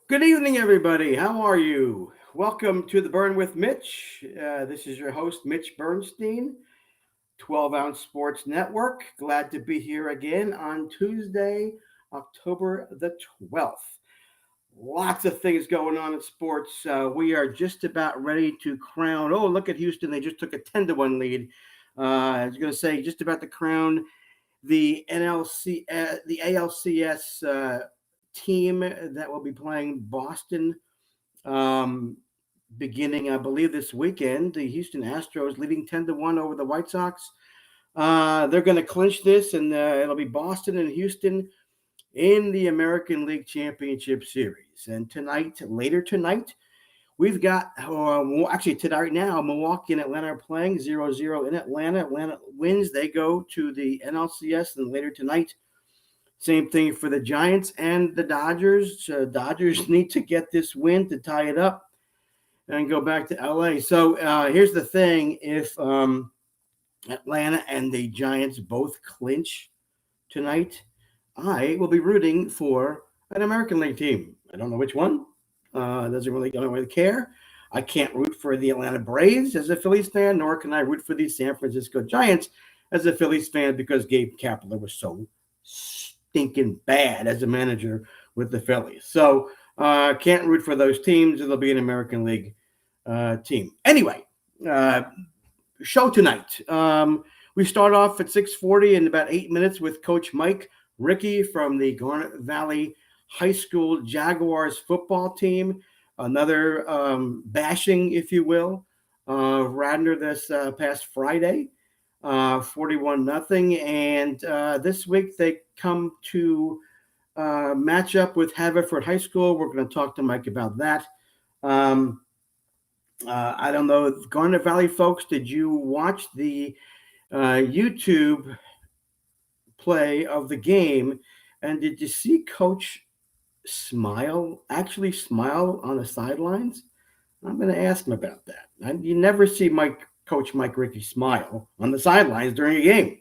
Good evening, everybody. How are you? Welcome to the Burn with Mitch. This is your host, Mitch Bernstein, 12 Ounce Sports Network. Glad to be here again on Tuesday, October the 12th. Lots of things going on in sports. We are just about ready to crown. Oh, look at Houston. They just took a 10-1 lead. I was going to say, just about to crown the the ALCS team that will be playing Boston um, beginning, I believe, this weekend. The Houston Astros leading 10-1 over the White Sox. They're going to clinch this, and it'll be Boston and Houston in the American League Championship Series. And later tonight, we've got, actually, today, right now, Milwaukee and Atlanta are playing 0-0 in Atlanta. Atlanta wins. They go to the NLCS, and later tonight, same thing for the Giants and the Dodgers. Dodgers need to get this win to tie it up and go back to LA. So here's the thing: if Atlanta and the Giants both clinch tonight, I will be rooting for an American League team. I don't know which one. I don't really care. I can't root for the Atlanta Braves as a Phillies fan, nor can I root for the San Francisco Giants as a Phillies fan because Gabe Kapler was so stinking bad as a manager with the Phillies. So can't root for those teams. It'll be an American League team. Anyway, uh, show tonight. We start off at 6:40 in about 8 minutes with Coach Mike Rickey from the Garnet Valley High School Jaguars football team. Another bashing, if you will, Radnor this past Friday, 41-0. And this week they come to match up with Haverford High School. We're going to talk to Mike about that. I don't know, Garnet Valley folks, did you watch the YouTube play of the game? And did you see Coach actually smile on the sidelines? I'm going to ask him about that. You never see Coach Mike Rickey smile on the sidelines during a game.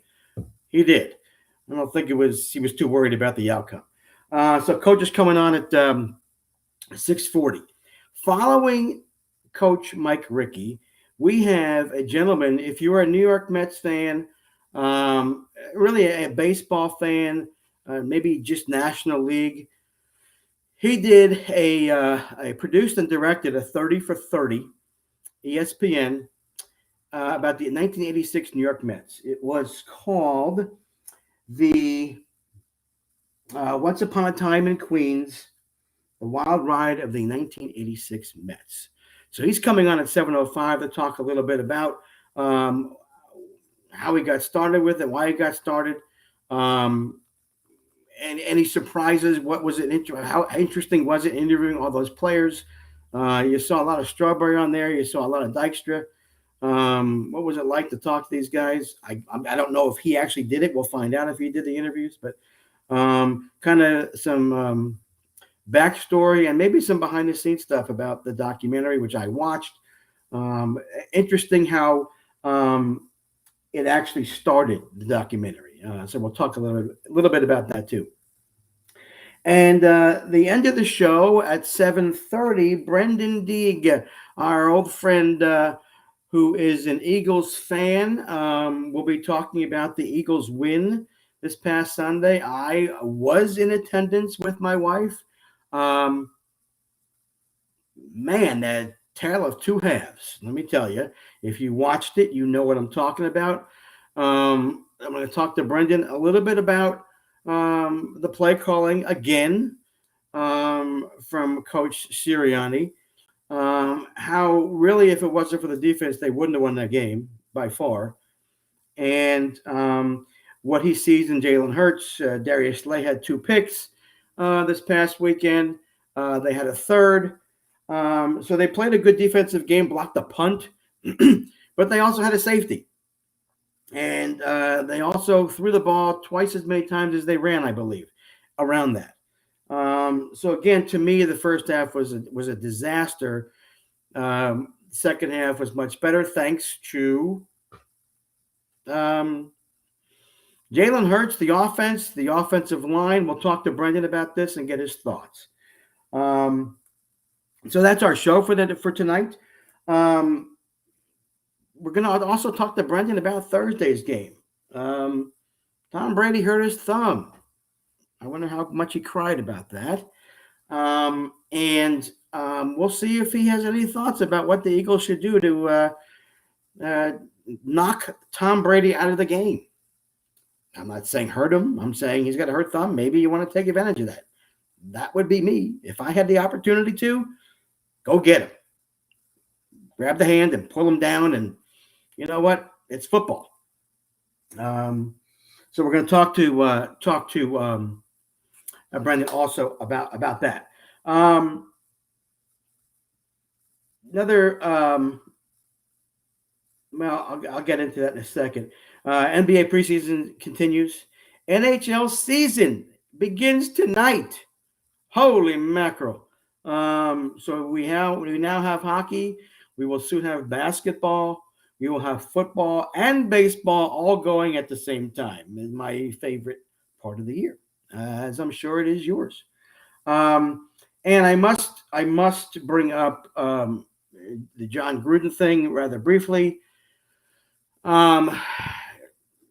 He did. I don't think he was too worried about the outcome. So Coach is coming on at 6:40. Following Coach Mike Rickey, we have a gentleman. If you're a New York Mets fan, really a baseball fan, maybe just National League, he did a produced and directed a 30 for 30 ESPN about the 1986 New York Mets. It was called the Once Upon a Time in Queens, the Wild Ride of the 1986 Mets. So he's coming on at 7:05 to talk a little bit about how he got started with it, why he got started, and any surprises. What was it? How interesting was it interviewing all those players? You saw a lot of Strawberry on there. You saw a lot of Dykstra. What was it like to talk to these guys? I don't know if he actually did it. We'll find out if he did the interviews, but kind of some backstory and maybe some behind the scenes stuff about the documentary, which I watched. Interesting how it actually started, the documentary. So we'll talk a little bit about that too. And the end of the show at 7:30, Brendan Deeg, our old friend who is an Eagles fan, will be talking about the Eagles win this past Sunday. I was in attendance with my wife. Man, that tale of two halves. Let me tell you, if you watched it, you know what I'm talking about. I'm going to talk to Brendan a little bit about the play calling again from Coach Sirianni. How really, if it wasn't for the defense, they wouldn't have won that game by far. And what he sees in Jalen Hurts. Darius Slay had 2 picks this past weekend. They had a third. So they played a good defensive game, blocked a punt, but they also had a safety. And they also threw the ball twice as many times as they ran, I believe, around that. So again, to me, the first half was a disaster. Second half was much better thanks to Jalen Hurts, the offensive line. We'll talk to Brendan about this and get his thoughts. Um, so that's our show for tonight. Um, we're going to also talk to Brendan about Thursday's game. Um, Tom Brady hurt his thumb. I wonder how much he cried about that. And we'll see if he has any thoughts about what the Eagles should do to uh, knock Tom Brady out of the game. I'm not saying hurt him. I'm saying he's got a hurt thumb. Maybe you want to take advantage of that. That would be me. If I had the opportunity to, go get him. Grab the hand and pull him down. And you know what? It's football. Um, so we're going to talk to Brendan also about that. Another well, I'll get into that in a second. NBA preseason continues. NHL season begins tonight. Holy mackerel! So we now have hockey. We will soon have basketball. We will have football and baseball all going at the same time. Is my favorite part of the year, as I'm sure it is yours. And I must bring up the John Gruden thing rather briefly. Um,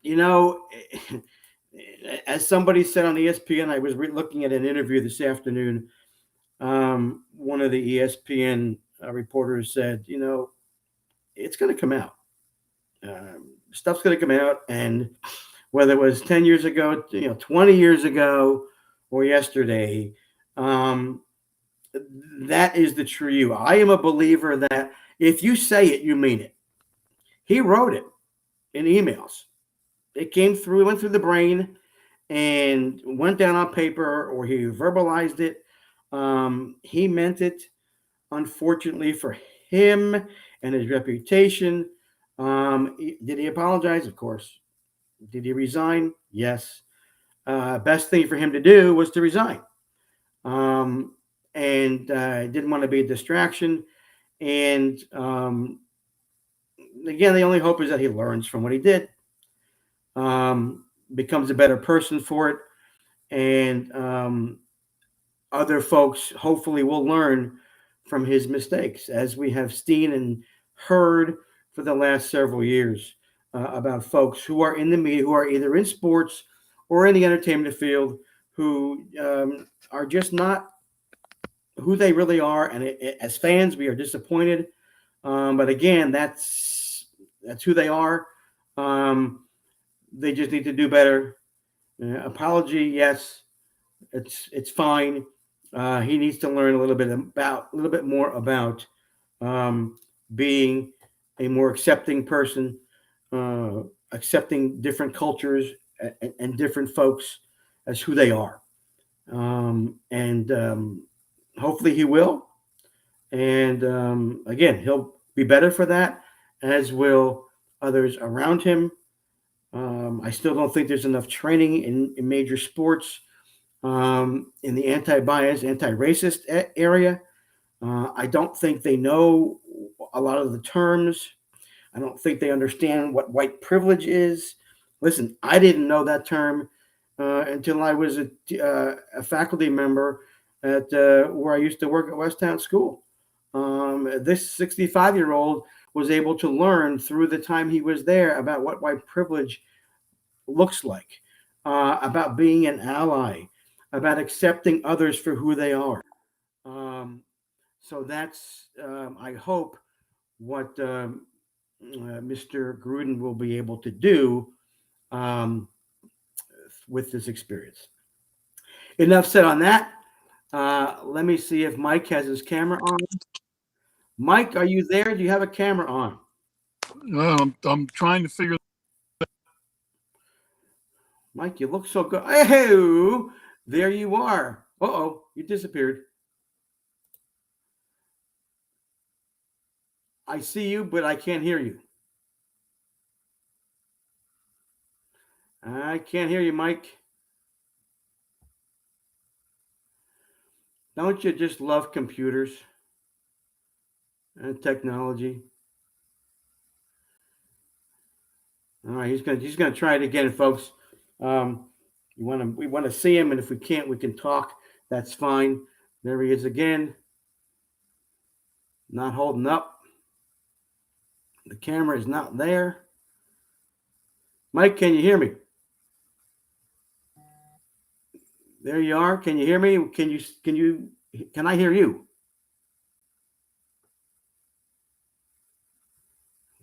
you know, as somebody said on ESPN, I was looking at an interview this afternoon. One of the ESPN reporters said, it's going to come out. Stuff's going to come out, and whether it was 10 years ago, 20 years ago, or yesterday, um, that is the true you. I am a believer that if you say it, you mean it. He wrote it in emails. It came through, went through the brain, and went down on paper, or he verbalized it. He meant it. Unfortunately for him and his reputation, did he apologize? Of course. Did he resign? Yes. Best thing for him to do was to resign, um, and didn't want to be a distraction. And again, the only hope is that he learns from what he did, becomes a better person for it, and other folks hopefully will learn from his mistakes, as we have seen and heard for the last several years about folks who are in the media, who are either in sports or in the entertainment field, who are just not who they really are. And as fans, we are disappointed. But again, that's who they are. Um, they just need to do better. Apology, yes, it's fine. He needs to learn a little bit more about um, being a more accepting person, uh, accepting different cultures and different folks as who they are. And hopefully he will. And again, he'll be better for that, as will others around him. I still don't think there's enough training in major sports in the anti-bias, anti-racist area. I don't think they know a lot of the terms. I don't think they understand what white privilege is. Listen, I didn't know that term until I was a faculty member at where I used to work at Westtown School. This 65-year-old was able to learn through the time he was there about what white privilege looks like, about being an ally, about accepting others for who they are. Um, so that's, I hope, what Mr. Gruden will be able to do um, with this experience. Enough said on that. Let me see if Mike has his camera on. Mike, are you there? Do you have a camera on? I'm trying to figure. Mike, you look so good. Hey, there you are. Uh-oh, you disappeared. I see you, but I can't hear you. I can't hear you, Mike. Don't you just love computers and technology? All right, he's gonna try it again, folks. We want to see him, and if we can't, we can talk. That's fine. There he is again. Not holding up. The camera is not there. Mike, can you hear me? There you are. Can you hear me? Can I hear you?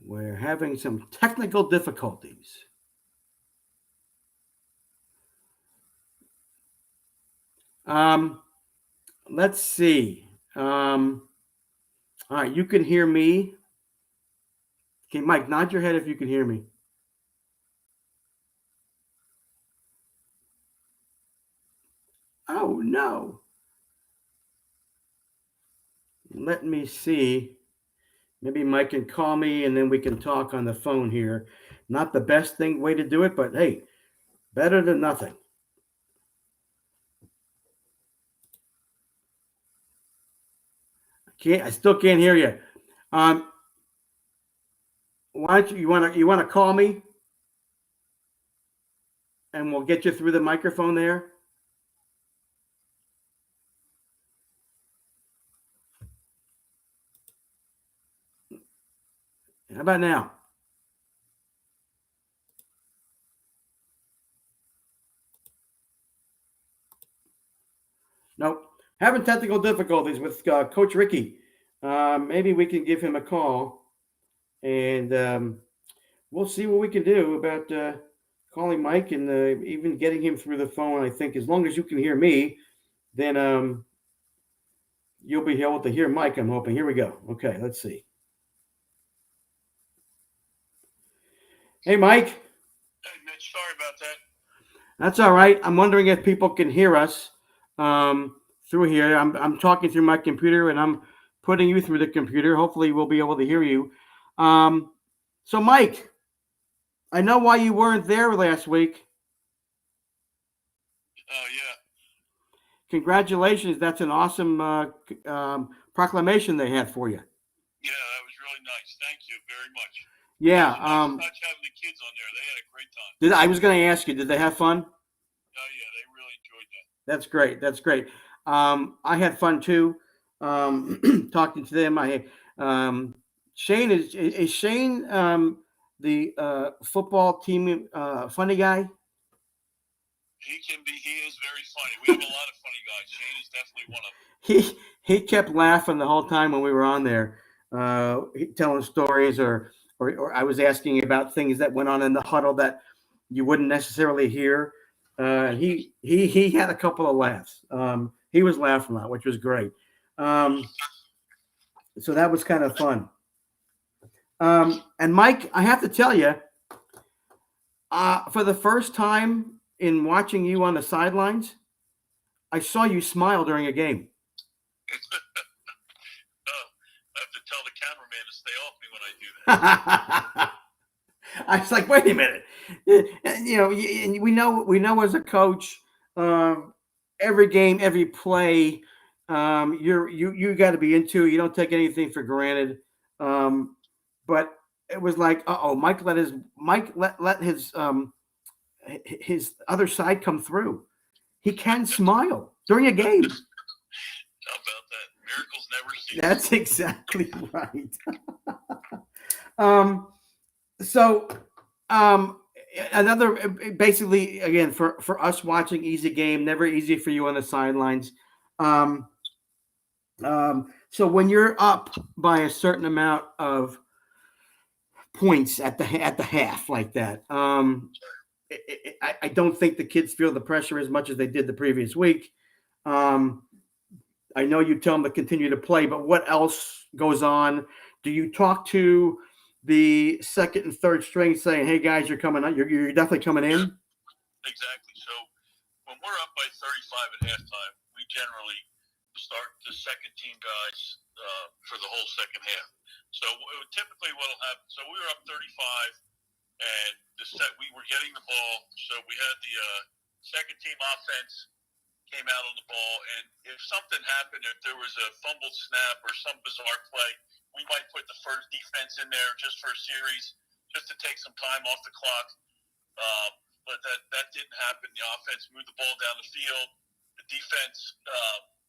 We're having some technical difficulties. Let's see. All right, you can hear me. Okay, Mike, nod your head if you can hear me. Oh, no. Let me see. Maybe Mike can call me and then we can talk on the phone here. Not the best way to do it, but hey, better than nothing. I still can't hear you. Why don't you want to call me and we'll get you through the microphone there? How about now? Nope. Having technical difficulties with Coach Ricky. Maybe we can give him a call and we'll see what we can do about calling Mike and even getting him through the phone. I think as long as you can hear me, then you'll be able to hear Mike, I'm hoping. Here we go. Okay, let's see. Hey, Mike. Hey, Mitch, sorry about that. That's all right. I'm wondering if people can hear us through here. I'm talking through my computer and I'm putting you through the computer. Hopefully, we'll be able to hear you. So, Mike, I know why you weren't there last week. Oh, yeah. Congratulations. That's an awesome proclamation they had for you. Yeah, that was really nice. Thank you very much. Yeah. Nice touch having the kids on there. They had a great time. I was going to ask you, did they have fun? Oh, yeah, they really enjoyed that. That's great. That's great. I had fun too. Talking to them. Shane is Shane the football team funny guy? He is very funny. We have a lot of funny guys. Shane is definitely one of them. He kept laughing the whole time when we were on there, telling stories or I was asking about things that went on in the huddle that you wouldn't necessarily hear. He had a couple of laughs. He was laughing a lot, which was great. So that was kind of fun. And Mike, I have to tell you, for the first time in watching you on the sidelines, I saw you smile during a game. I have to tell the cameraman to stay off me when I do that. I was like, wait a minute. We know as a coach, every game, every play, you got to be into. You don't take anything for granted. But it was like, Mike let his other side come through. He can smile during a game. How about that? Miracles never cease. That's exactly right. Another basically again for us watching, easy game, never easy for you on the sidelines. So when you're up by a certain amount of points at the half like that, I don't think the kids feel the pressure as much as they did the previous week. I know you tell them to continue to play, but what else goes on? Do you talk to the second and third string saying, hey, guys, you're coming up. You're definitely coming in? Exactly. So when we're up by 35 at halftime, we generally start the second team guys for the whole second half. So typically what will happen, so we were up 35 and we were getting the ball. So we had the second team offense came out on the ball, and if something happened, if there was a fumbled snap or some bizarre play, we might put the first defense in there just for a series, just to take some time off the clock. But that didn't happen. The offense moved the ball down the field. The defense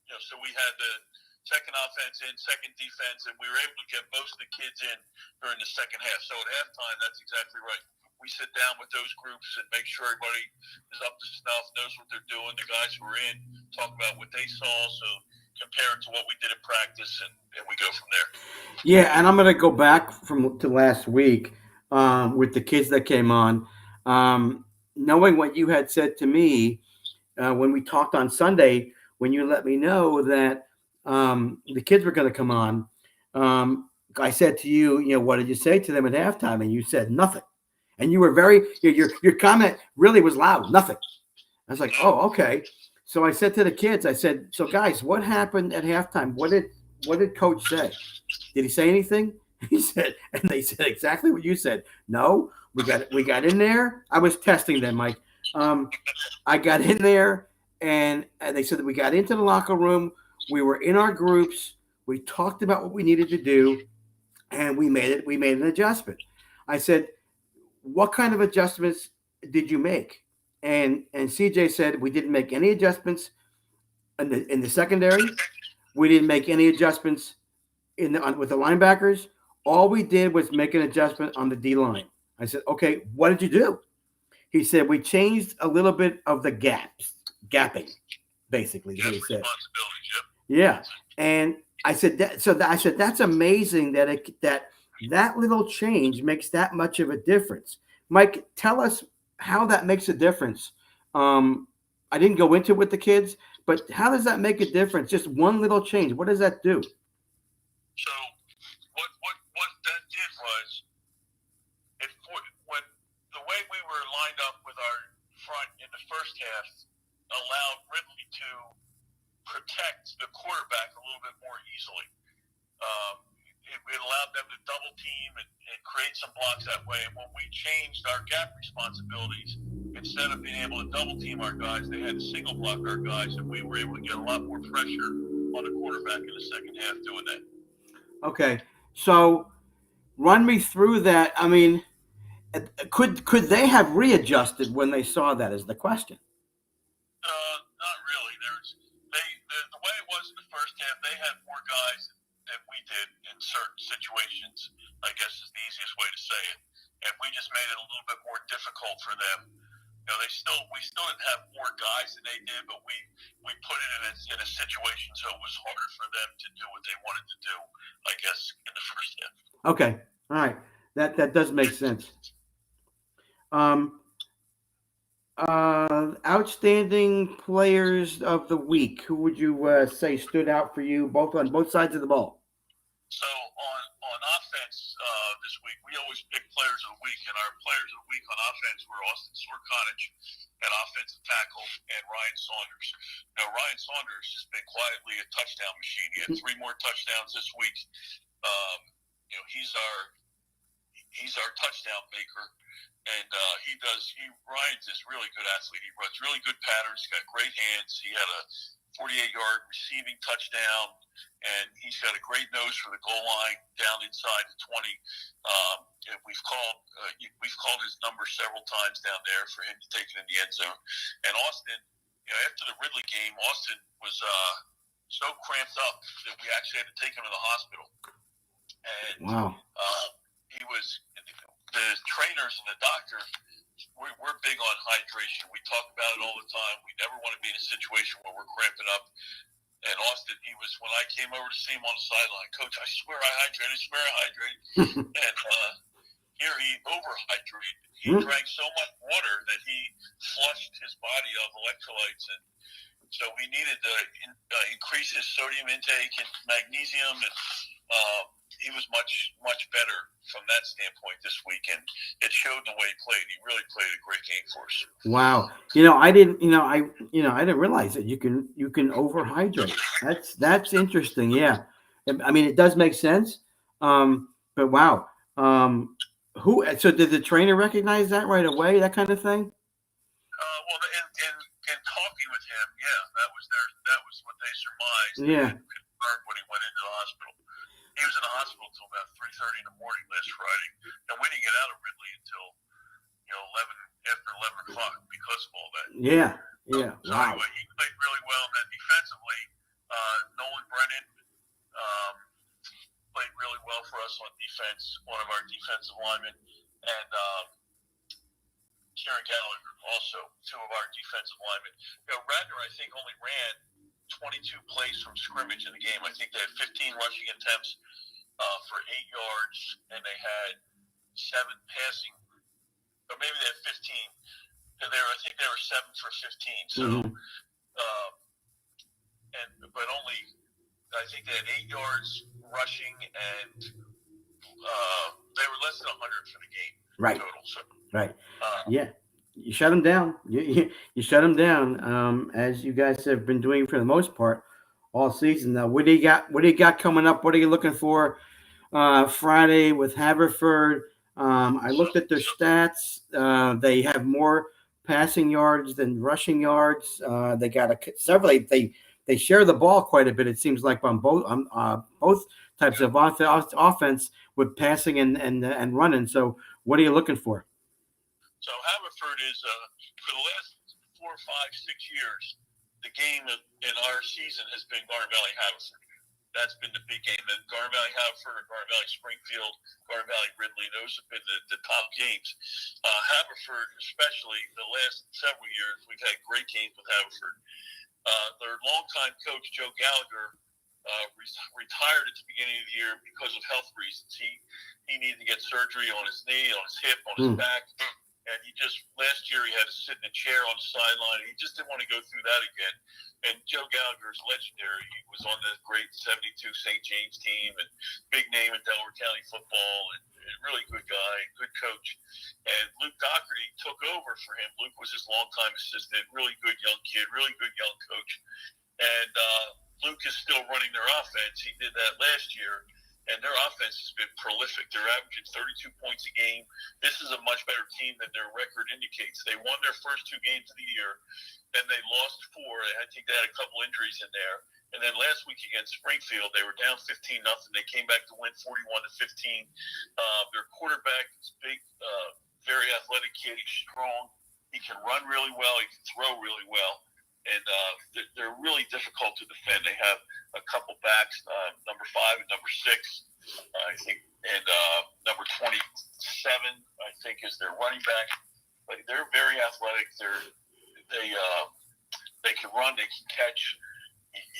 So we had the second offense in, second defense, and we were able to get most of the kids in during the second half. So at halftime, that's exactly right. We sit down with those groups and make sure everybody is up to snuff, knows what they're doing. The guys who are in talk about what they saw, so compare it to what we did in practice, and we go from there. Yeah, and I'm going to go back to last week with the kids that came on. Knowing what you had said to me when we talked on Sunday, when you let me know that the kids were going to come on, I said to you, what did you say to them at halftime? And you said nothing. And you were your comment really was loud, nothing. I was like, oh, okay. So I said to the kids, I said, so guys, what happened at halftime? What did Coach say? Did he say anything? He said, and they said exactly what you said. No, we got in there. I was testing them, Mike. I got in there, and they said that we got into the locker room. We were in our groups. We talked about what we needed to do, and we made it. We made an adjustment. I said, what kind of adjustments did you make? And CJ said we didn't make any adjustments in the secondary. We didn't make any adjustments with the linebackers. All we did was make an adjustment on the D line. I said, okay, what did you do? He said we changed a little bit of the gapping, basically. Is what he said. Yeah, and I said that's amazing that little change makes that much of a difference. Mike, tell us how that makes a difference. I didn't go into it with the kids, but how does that make a difference? Just one little change. What does that do? So what that did was, when the way we were lined up with our front in the first half allowed Ridley to protect the quarterback a little bit more easily. It allowed them to double team and create some blocks that way. And when we changed our gap responsibilities, instead of being able to double team our guys, they had to single block our guys, and we were able to get a lot more pressure on the quarterback in the second half doing that. Okay, so run me through that. I mean, could they have readjusted when they saw that? Is the question. Not really. The way it was in the first half, they had more guys than we did in certain situations, I guess is the easiest way to say it. And we just made it a little bit more difficult for them. We still didn't have more guys than they did, but we put it in a situation so it was harder for them to do what they wanted to do, I guess, in the first half. Okay. All right. That does make sense. Outstanding players of the week. Who would you say stood out for you on both sides of the ball? So on offense this week, we always pick players of the week, and our players of the week on offense were Austin Sorkanich at offensive tackle and Ryan Saunders. Now, Ryan Saunders has been quietly a touchdown machine. He had 3 more touchdowns this week. He's our touchdown maker. And Ryan's this really good athlete. He runs really good patterns. He's got great hands. He had a 48-yard receiving touchdown, and he's got a great nose for the goal line down inside the 20. And we've called his number several times down there for him to take it in the end zone. And Austin, after the Ridley game, Austin was so cramped up that we actually had to take him to the hospital. And wow. The trainers and the doctor, we're big on hydration. We talk about it all the time. We never want to be in a situation where we're cramping up. And Austin, when I came over to see him on the sideline, Coach, I swear I hydrate. And here he overhydrated. He drank so much water that he flushed his body of electrolytes. And so we needed to increase his sodium intake and magnesium, and he was much, much better from that standpoint this weekend. It showed the way he played. He really played a great game for us. Wow. I didn't realize that you can overhydrate. That's interesting. Yeah. I mean, it does make sense. But wow. So did the trainer recognize that right away? That kind of thing? Well, in talking with him, yeah, that was what they surmised. Yeah. And confirmed when he went into the hospital. He was in the hospital until about 3:30 in the morning last Friday, and we didn't get out of Ridley until 11 o'clock because of all that. Yeah. So Wow. anyway, he played really well. And then defensively, Nolan Brennan played really well for us on defense, one of our defensive linemen, and Kieran Gallagher, also two of our defensive linemen. Radnor, I think, only ran 22 plays from scrimmage in the game. I think they had 15 rushing attempts for 8 yards, and they had 7 passing, or maybe they had 15. And I think they were 7 for 15. So, but only, I think they had 8 yards rushing, and they were less than 100 for the game total. So, right. Yeah. You shut them down. You shut them down, as you guys have been doing for the most part all season. Now, what do you got coming up? What are you looking for Friday with Haverford? I looked at their stats. They have more passing yards than rushing yards. They got several. They share the ball quite a bit. It seems like on both types of offense with passing and running. So, what are you looking for? So Haverford is, for the last 4, 5, 6 years, the game in our season has been Garden Valley Haverford. That's been the big game. And Garden Valley Haverford, Garden Valley Springfield, Garden Valley Ridley, those have been the top games. Haverford, especially the last several years, we've had great games with Haverford. Their longtime coach, Joe Gallagher, retired at the beginning of the year because of health reasons. He needed to get surgery on his knee, on his hip, on his back. And last year he had to sit in a chair on the sideline. He just didn't want to go through that again. And Joe Gallagher is legendary. He was on the great 72 St. James team and big name in Delaware County football, and really good guy, good coach. And Luke Doherty took over for him. Luke was his longtime assistant, really good young kid, really good young coach. And Luke is still running their offense. He did that last year. And their offense has been prolific. They're averaging 32 points a game. This is a much better team than their record indicates. They won their first 2 games of the year, then they lost 4. I think they had a couple injuries in there. And then last week against Springfield, they were down 15-0. They came back to win 41-15. Their quarterback is big, very athletic kid. He's strong. He can run really well. He can throw really well. And they're really difficult to defend. They have a couple backs, number 5 and number 6, I think, and number 27, I think, is their running back. But they're very athletic. They can run, they can catch,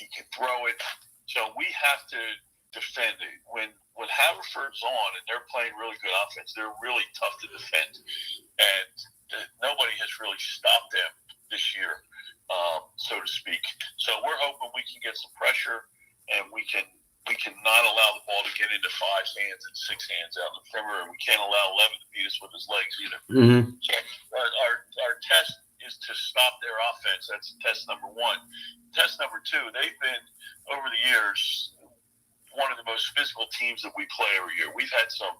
he can throw it. So we have to defend it. When Haverford's on and they're playing really good offense, they're really tough to defend. And nobody has really stopped them this year. So to speak. So we're hoping we can get some pressure, and we can not allow the ball to get into 5 hands and 6 hands out in the perimeter. We can't allow 11 to beat us with his legs either. So our test is to stop their offense. That's test number 1. Test number 2, they've been, over the years, one of the most physical teams that we play every year. We've had some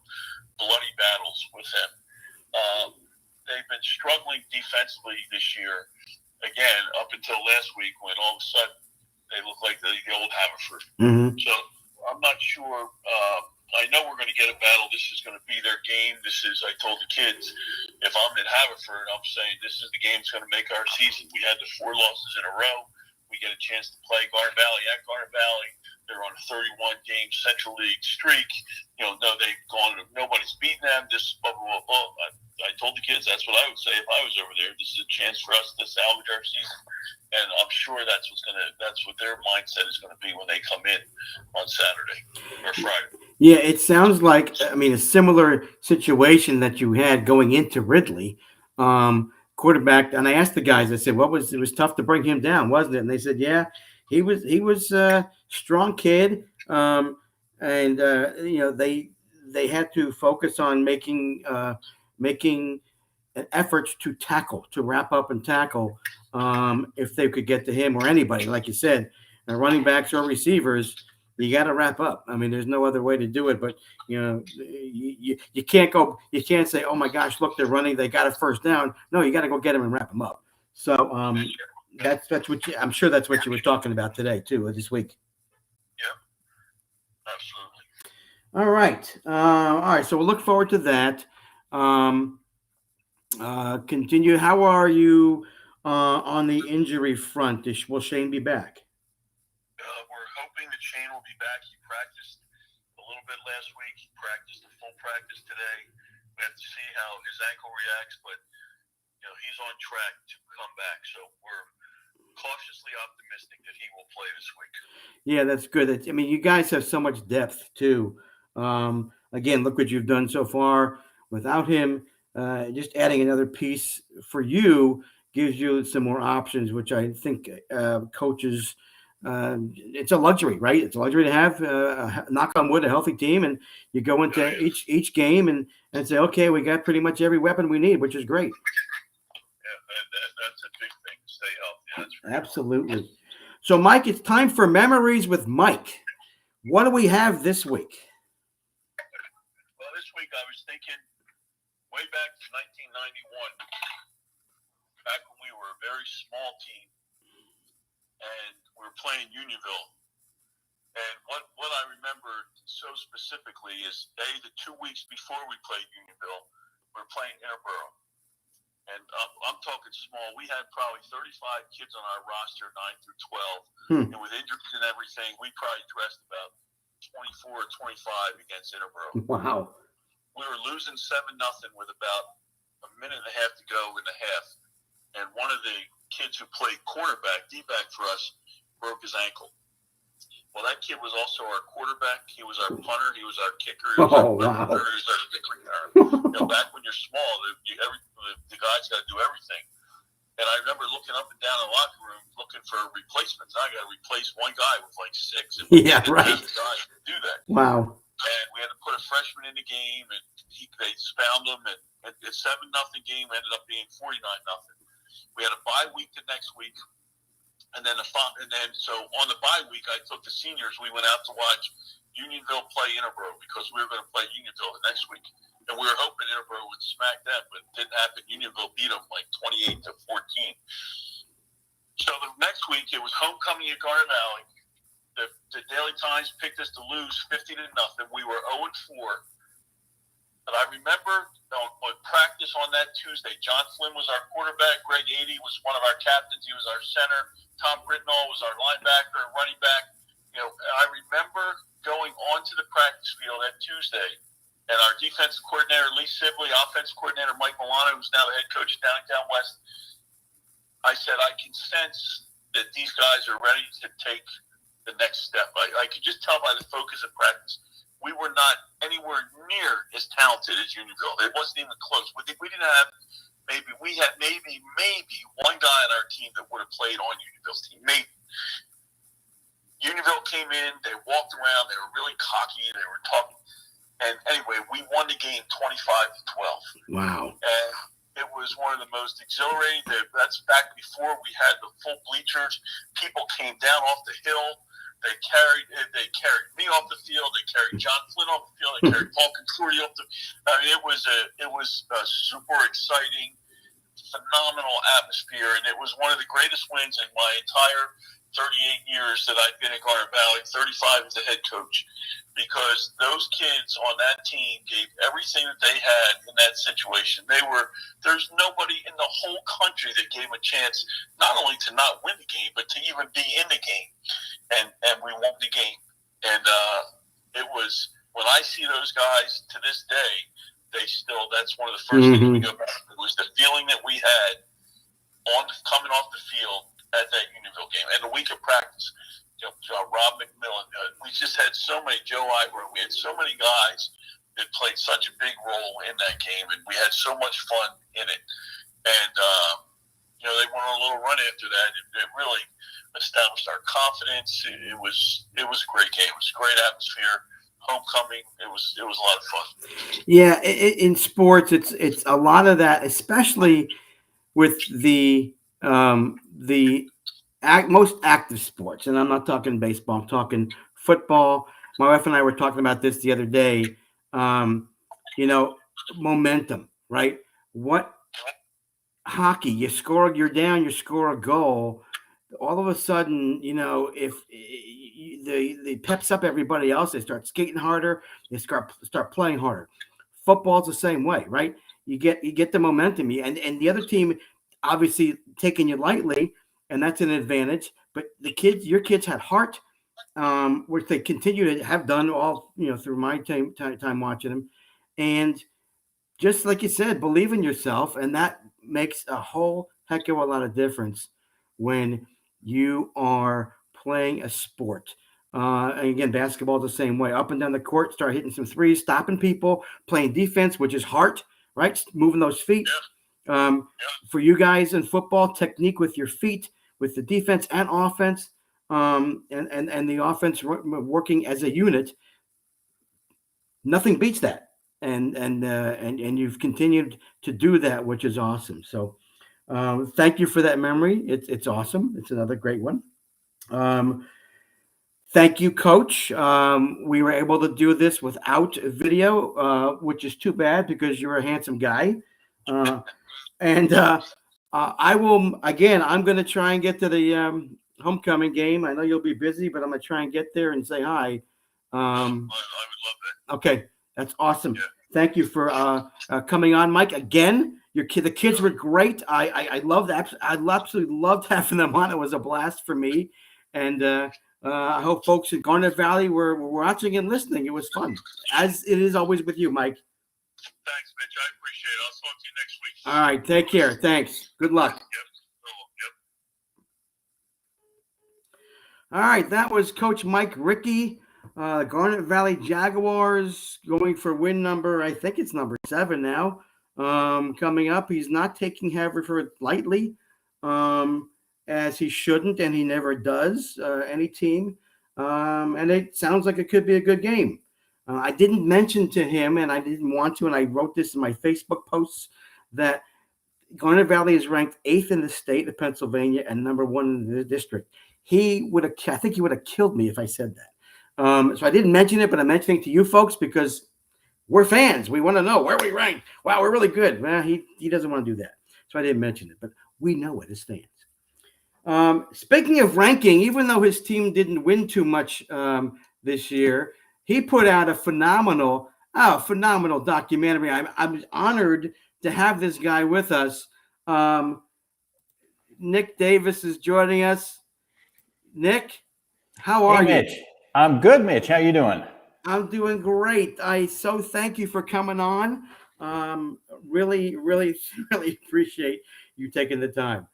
bloody battles with them. They've been struggling defensively this year. Again, up until last week, when all of a sudden they look like the old Haverford. So I'm not sure. I know we're going to get a battle. This is going to be their game. I told the kids, if I'm in Haverford, I'm saying this is the game that's going to make our season. We had the 4 losses in a row. We get a chance to play Garden Valley at Garden Valley. They're on a 31-game Central League streak. Nobody's beaten them. This blah, blah, blah, blah. I told the kids that's what I would say if I was over there. This is a chance for us to salvage our season, and I'm sure that's what their mindset is going to be when they come in on Saturday or Friday. Yeah, it sounds like a similar situation that you had going into Ridley, quarterback. And I asked the guys. I said, "It was tough to bring him down, wasn't it?" And they said, "Yeah, he was a strong kid, and they had to focus on making an effort to tackle, to wrap up and tackle, if they could get to him or anybody, like you said, running backs or receivers. You got to wrap up. There's no other way to do it. But you can't go. You can't say, "Oh my gosh, look, they're running. They got a first down." No, you got to go get them and wrap them up. So that's what I'm sure that's what you were talking about today too, or this week. Yeah, absolutely. All right. So we'll look forward to that. Continue. How are you on the injury front? Will Shane be back? last week. He practiced a full practice today. We have to see how his ankle reacts, but he's on track to come back. So we're cautiously optimistic that he will play this week. Yeah, that's good. I mean, you guys have so much depth too. Again, look what you've done so far without him. Just adding another piece for you gives you some more options, which I think coaches. It's a luxury, right? It's a luxury to have. Knock on wood, a healthy team, and you go into each game and say, okay, we got pretty much every weapon we need, which is great. Yeah, that's a big thing to stay healthy. Absolutely. So, Mike, it's time for Memories with Mike. What do we have this week? Well, this week I was thinking way back to 1991, back when we were a very small team and we were playing Unionville. And what I remember so specifically is, the 2 weeks before we played Unionville, we were playing Interborough. And I'm talking small. We had probably 35 kids on our roster, 9 through 12. And with injuries and everything, we probably dressed about 24 or 25 against Interborough. Wow. We were losing 7-0 with about a minute and a half to go in the half. And one of the kids who played cornerback, D-back for us, broke his ankle. Well, that kid was also our quarterback. He was our punter. He was our kicker. He was our wow. He was our kick return. Back when you're small, the guys got to do everything. And I remember looking up and down in the locker room looking for replacements. I got to replace one guy with like 6. And yeah, right. Guys to do that. Wow. And we had to put a freshman in the game, and they found him. And the 7-0 game ended up being 49-0. We had a bye week the next week. And then so on the bye week, I took the seniors. We went out to watch Unionville play Interborough because we were going to play Unionville the next week, and we were hoping Interborough would smack them, but it didn't happen. Unionville beat them like 28-14. So the next week it was homecoming at Garden Valley. The Daily Times picked us to lose 50-0. We were 0-4. But I remember on practice on that Tuesday, John Flynn was our quarterback. Greg Adey was one of our captains. He was our center. Tom Britnall was our linebacker and running back. I remember going onto the practice field that Tuesday, and our defensive coordinator, Lee Sibley, offensive coordinator, Mike Milano, who's now the head coach of Downtown West, I said, I can sense that these guys are ready to take the next step. I could just tell by the focus of practice. We were not anywhere near as talented as Unionville. It wasn't even close. We didn't have we had maybe one guy on our team that would have played on Unionville's team. Maybe. Unionville came in, they walked around, they were really cocky, they were talking. And anyway, we won the game 25-12. Wow. And it was one of the most exhilarating. That's back before we had the full bleachers. People came down off the hill. They carried me off the field. They carried John Flynn off the field. They carried Paul Concordi off the. It was a super exciting, phenomenal atmosphere, and it was one of the greatest wins in my entire 38 years that I've been at Garden Valley. 35 as a head coach, because those kids on that team gave everything that they had in that situation. There's nobody in the whole country that gave them a chance not only to not win the game, but to even be in the game. And we won the game. And it was, when I see those guys to this day, that's one of the first things we go back to. It was the feeling that we had coming off the field at that Unionville game. And the week of practice, Rob McMillan, we just had so many, Joe Ibra, we had so many guys that played such a big role in that game, and we had so much fun in it. And, they went on a little run after that. It really established our confidence. It was a great game. It was a great atmosphere. Homecoming. It was a lot of fun. Yeah, in sports, it's a lot of that, especially with the most active sports. And I'm not talking baseball. I'm talking football. My wife and I were talking about this the other day. Momentum, right? Hockey, you're down, you score a goal. All of a sudden, if they peps up everybody else, they start skating harder, they start playing harder. Football's the same way, right? You get the momentum, and the other team obviously taking you lightly, and that's an advantage. But your kids had heart, which they continue to have done all, through my time watching them. And just like you said, believe in yourself. And that makes a whole heck of a lot of difference when you are playing a sport. And again, basketball the same way. Up and down the court, start hitting some threes, stopping people, playing defense, which is heart, right? Moving those feet. For you guys in football, technique with your feet, with the defense and offense, and the offense working as a unit. Nothing beats that. And you've continued to do that, which is awesome. So thank you for that memory. It's awesome. It's another great one. Thank you, Coach. We were able to do this without video, which is too bad because you're a handsome guy. And I will, again, I'm going to try and get to the homecoming game. I know you'll be busy, but I'm going to try and get there and say hi. I would love that. Okay. That's awesome. Yeah. Thank you for coming on, Mike. Again, the kids were great. I love that. I absolutely loved having them on. It was a blast for me. And I hope folks in Garnet Valley were watching and listening. It was fun, as it is always with you, Mike. Thanks, Mitch. I appreciate it. I'll talk to you next week. All right. Take care. Thanks. Good luck. Yep. All right. That was Coach Mike Rickey. Garnet Valley Jaguars going for win number, I think it's number 7 now. Coming up, he's not taking Haverford lightly, as he shouldn't, and he never does. Any team, and it sounds like it could be a good game. I didn't mention to him, and I didn't want to, and I wrote this in my Facebook posts, that Garnet Valley is ranked 8th in the state of Pennsylvania and number 1 in the district. I think he would have killed me if I said that. So I didn't mention it, but I'm mentioning it to you folks because we're fans. We want to know where we rank. Wow, we're really good. Well, he doesn't want to do that. So I didn't mention it, but we know it as fans. Speaking of ranking, even though his team didn't win too much this year, he put out a phenomenal documentary. I'm honored to have this guy with us. Nick Davis is joining us. Nick, how are you? Mitch. I'm good, Mitch. How you doing? I'm doing great. I so thank you for coming on. Really, really, really appreciate you taking the time.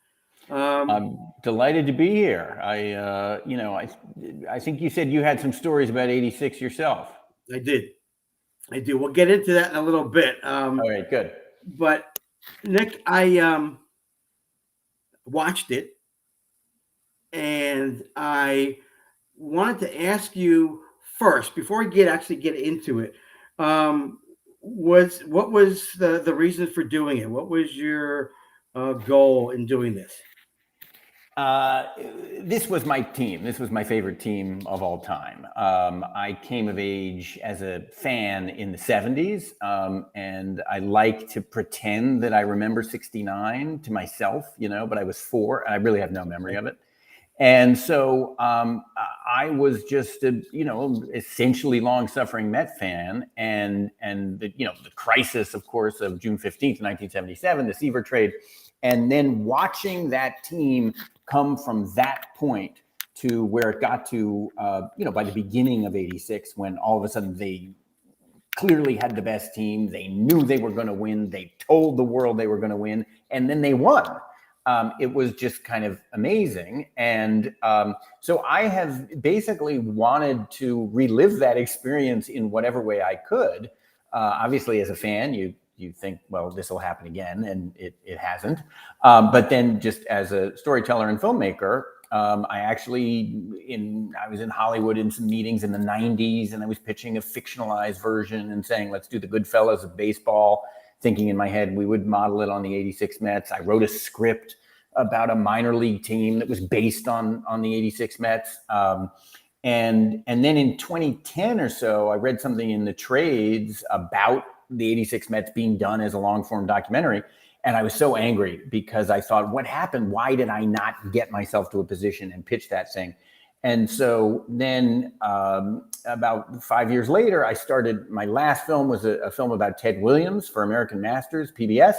I'm delighted to be here. I think you said you had some stories about '86 yourself. I do. We'll get into that in a little bit. All right, good. But Nick, I watched it, and I wanted to ask you first, before we get into it, what was the reason for doing it? What was your goal in doing this? This was my team. This was my favorite team of all time. I came of age as a fan in the 70s, and I like to pretend that I remember 69 to myself, but I was 4 and I really have no memory of it. And so I was just a, essentially long-suffering Met fan, and the crisis, of course, of June 15th, 1977, the Seaver trade, and then watching that team come from that point to where it got to, by the beginning of '86, when all of a sudden they clearly had the best team. They knew they were going to win. They told the world they were going to win, and then they won. It was just kind of amazing. And so I have basically wanted to relive that experience in whatever way I could. Obviously, as a fan, you think, well, this will happen again, and it hasn't. But then just as a storyteller and filmmaker, I was in Hollywood in some meetings in the 90s, and I was pitching a fictionalized version and saying, let's do the Goodfellas of baseball, thinking in my head we would model it on the '86 Mets. I wrote a script about a minor league team that was based on the '86 Mets. And then in 2010 or so, I read something in the trades about the '86 Mets being done as a long form documentary. And I was so angry because I thought, what happened? Why did I not get myself to a position and pitch that thing? And so then about 5 years later, my last film was a film about Ted Williams for American Masters, PBS.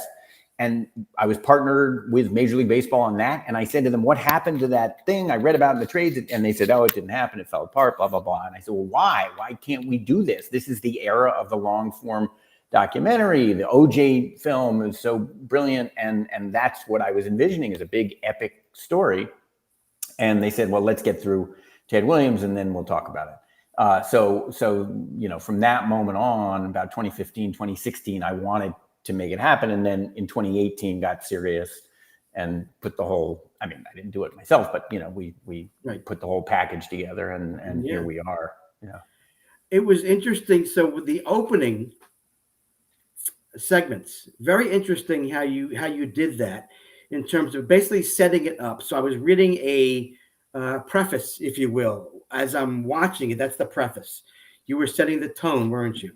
and I was partnered with Major League Baseball on that. And I said to them, what happened to that thing I read about in the trades? And they said, oh, it didn't happen. It fell apart, blah, blah, blah. And I said, well, why? Why can't we do this? This is the era of the long form documentary. The OJ film is so brilliant. And that's what I was envisioning as a big epic story. And they said, well, let's get through Ted Williams and then we'll talk about it. So, from that moment on, about 2015, 2016, I wanted to make it happen. And then in 2018 got serious and put the whole, I didn't do it myself, but we put the whole package together and here we are. Yeah. It was interesting. So with the opening segments, very interesting how you did that in terms of basically setting it up. So I was reading a preface, if you will, as I'm watching it. That's the preface. You were setting the tone, weren't you?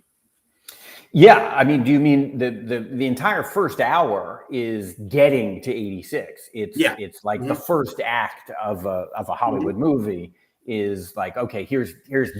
Yeah, do you mean the entire first hour is getting to 86? It's like the first act of a Hollywood movie is like, okay, here's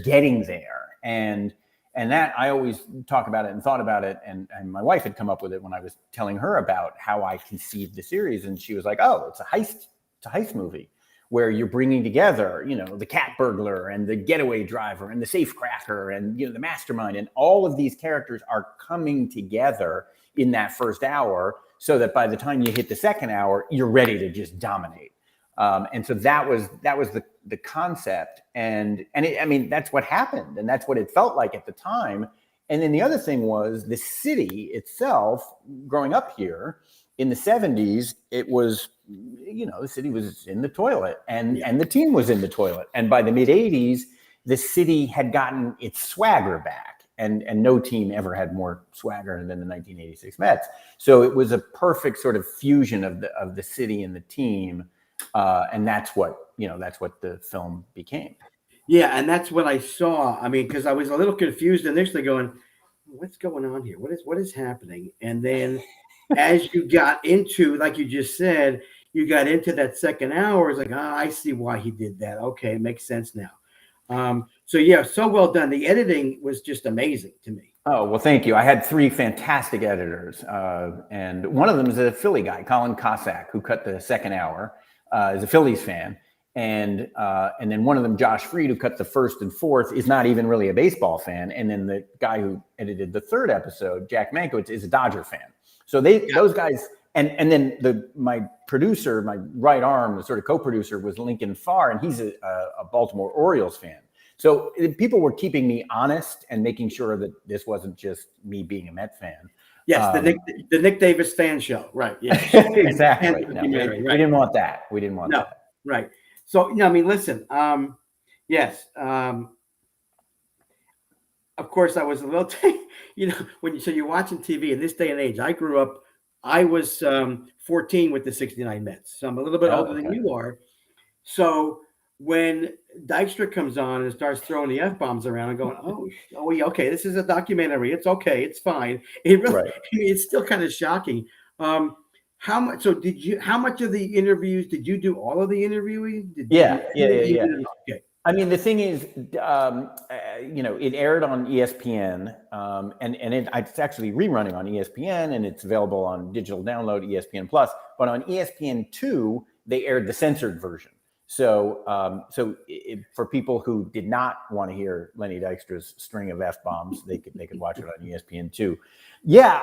getting there, and that I always talk about it and thought about it, and my wife had come up with it when I was telling her about how I conceived the series, and she was like, oh, it's a heist movie, where you're bringing together, the cat burglar and the getaway driver and the safecracker and, the mastermind, and all of these characters are coming together in that first hour so that by the time you hit the second hour, you're ready to just dominate. And so that was the concept. And that's what happened. And that's what it felt like at the time. And then the other thing was the city itself, growing up here in the 70s, it was, the city was in the toilet and the team was in the toilet. And by the mid 80s, the city had gotten its swagger back, and no team ever had more swagger than the 1986 Mets. So it was a perfect sort of fusion of the city and the team. And that's what the film became. Yeah. And that's what I saw. Because I was a little confused initially going, what's going on here? What is happening? And then as you got into, like you just said, you got into that second hour, it's like, I see why he did that. Okay, it makes sense now. So well done. The editing was just amazing to me. Oh, well, thank you. I had 3 fantastic editors. And one of them is a Philly guy, Colin Cossack, who cut the second hour, is a Phillies fan. And then one of them, Josh Freed, who cut the first and fourth, is not even really a baseball fan. And then the guy who edited the third episode, Jack Mankiewicz, is a Dodger fan. So those guys, and then my producer, my right arm, the sort of co-producer, was Lincoln Farr, and he's a Baltimore Orioles fan. So people were keeping me honest and making sure that this wasn't just me being a Met fan. Yes, the Nick Davis fan show, right? Yeah, exactly. No, we didn't want that. We didn't want that. Right. So listen. Yes. Of course, I was a little, when you're watching TV in this day and age. I grew up. I was 14 with the '69 Mets, so I'm a little bit older than you are. So when Dykstra comes on and starts throwing the F-bombs around, I'm going, oh, yeah, okay, this is a documentary. It's okay, it's fine. It really, it's still kind of shocking. How much? So how much of the interviews did you do? All of the interviewing? Yeah. Okay. The thing is, it aired on ESPN, and it's actually rerunning on ESPN, and it's available on digital download, ESPN Plus. But on ESPN2, they aired the censored version. So, for people who did not want to hear Lenny Dykstra's string of F-bombs, they could watch it on ESPN2. Yeah,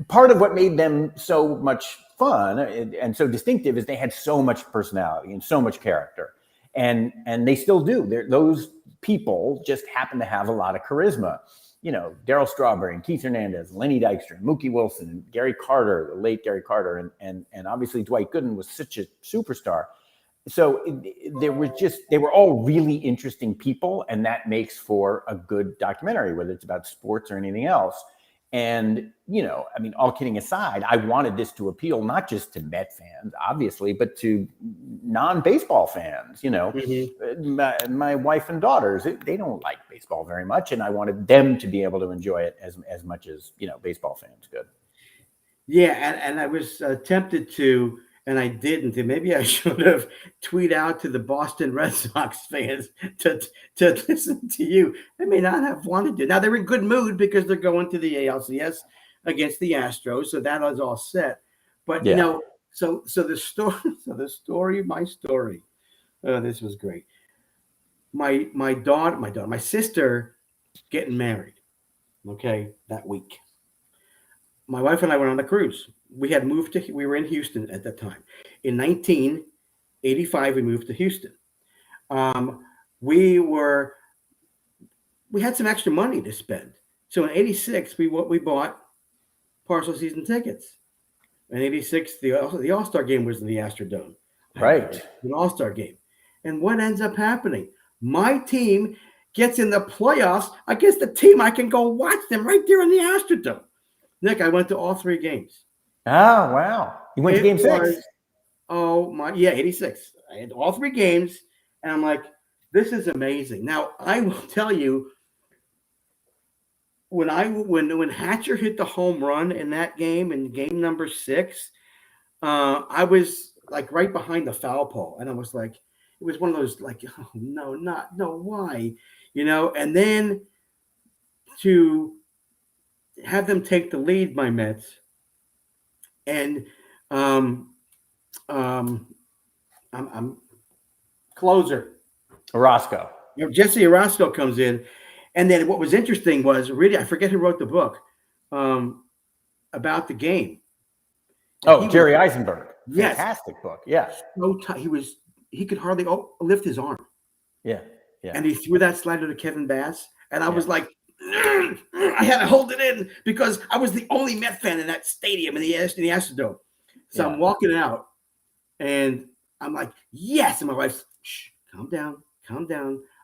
part of what made them so much fun and so distinctive is they had so much personality and so much character. And they still do. Those people just happen to have a lot of charisma. Darryl Strawberry and Keith Hernandez, Lenny Dykstra, Mookie Wilson, and Gary Carter, the late Gary Carter, and obviously Dwight Gooden was such a superstar. So they were all really interesting people, and that makes for a good documentary, whether it's about sports or anything else. And, all kidding aside, I wanted this to appeal not just to Met fans, obviously, but to non-baseball fans. My wife and daughters, they don't like baseball very much, and I wanted them to be able to enjoy it as much as, baseball fans could. Yeah, and I was tempted to, and I didn't. And maybe I should have tweet out to the Boston Red Sox fans to listen to you. They may not have wanted to. Now they're in good mood because they're going to the ALCS against the Astros, so that was all set. But Yeah. so the story, my story. Oh, this was great. My sister getting married. Okay, that week. My wife and I went on a cruise. We were in Houston at that time. In 1985, we moved to Houston. Um, we had some extra money to spend. So in 86, we bought partial season tickets. In 86, the All-Star game was in the Astrodome. Right. An All-Star game. And what ends up happening? My team gets in the playoffs against the team I can go watch them right there in the Astrodome. Nick, I went to all 3 games. Oh, wow. You went to game 6? Oh my, yeah, 86. I had all 3 games, and I'm like, this is amazing. Now, I will tell you, when Hatcher hit the home run in that game, in game number 6, I was like right behind the foul pole, and I was like, it was one of those like, oh no, why, and then to have them take the lead, my Mets, and I'm closer. Orozco. Jesse Orozco comes in, and then what was interesting was really, I forget who wrote the book about the game. Oh, Jerry Eisenberg. Yes. Fantastic book. Yeah. So he could hardly lift his arm. Yeah. Yeah. And he threw that slider to Kevin Bass, and I was like, I had to hold it in because I was the only Met fan in that stadium in the Astrodome. So I'm walking out, and I'm like, yes. And my wife's, shh, calm down.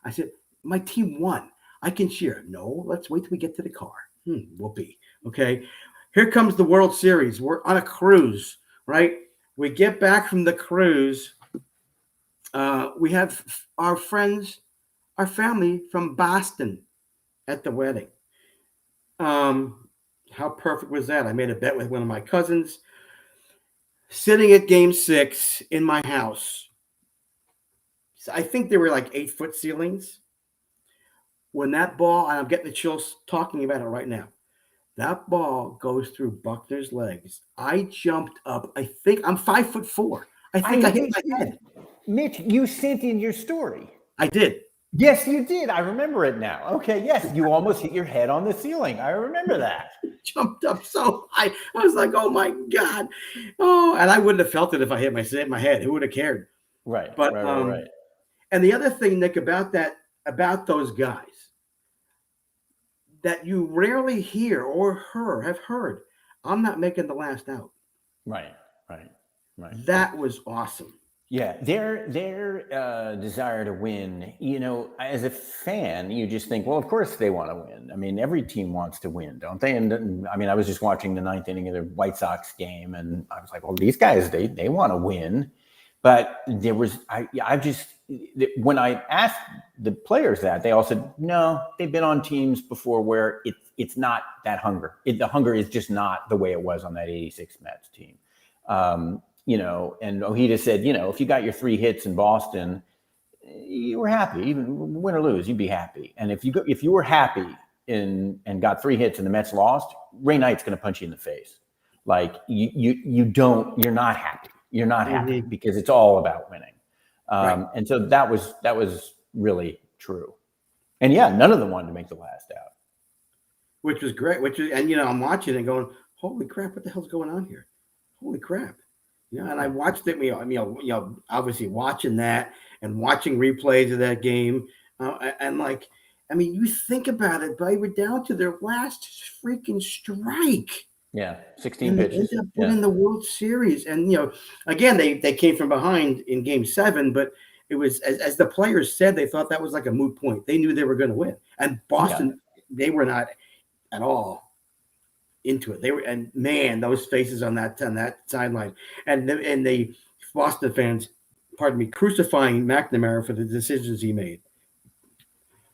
I said, my team won. I can cheer. No, let's wait till we get to the car. Whoopee. Okay. Here comes the World Series. We're on a cruise, right? We get back from the cruise. We have our friends, our family from Boston at the wedding. How perfect was that? I made a bet with one of my cousins, sitting at game 6 in my house. So I think there were like 8-foot ceilings. When that ball, and I'm getting the chills talking about it right now, that ball goes through Buckner's legs. I jumped up. I think I'm 5'4". I think I hit my head. Mitch, you sent in your story. I did. Yes, you did. I remember it now. Okay, yes, you almost hit your head on the ceiling. I remember that. Jumped up so high. I was like, oh my God. Oh, and I wouldn't have felt it if I hit my head. Who would have cared? Right. But right. And the other thing, Nick, about those guys that you rarely hear or have heard, I'm not making the last out. Right. That was awesome. Yeah, their desire to win, as a fan, you just think, well, of course they want to win. I mean, every team wants to win, don't they? And I mean, I was just watching the 9th inning of the White Sox game, and I was like, well, these guys, they want to win. But there was, when I asked the players that, they all said, no, they've been on teams before where it's not that hunger. The hunger is just not the way it was on that 86 Mets team. And Ojeda said, if you got your 3 hits in Boston, you were happy, even win or lose, you'd be happy. And if you were happy and got 3 hits and the Mets lost, Ray Knight's going to punch you in the face. Like you're not happy. You're not happy because it's all about winning. Right. And so that was really true. And yeah, none of them wanted to make the last out. Which was great. And I'm watching and going, holy crap, what the hell's going on here? Holy crap. And I watched it, obviously watching that and watching replays of that game. And like, I mean, you think about it, but we're down to their last freaking strike. Yeah, 16 pitches. They ended up winning the World Series. And, again, they came from behind in game 7, but it was, as the players said, they thought that was like a moot point. They knew they were going to win. And Boston, they were not at all into it. They were, and man, those faces on that sideline, and the Boston fans, crucifying McNamara for the decisions he made.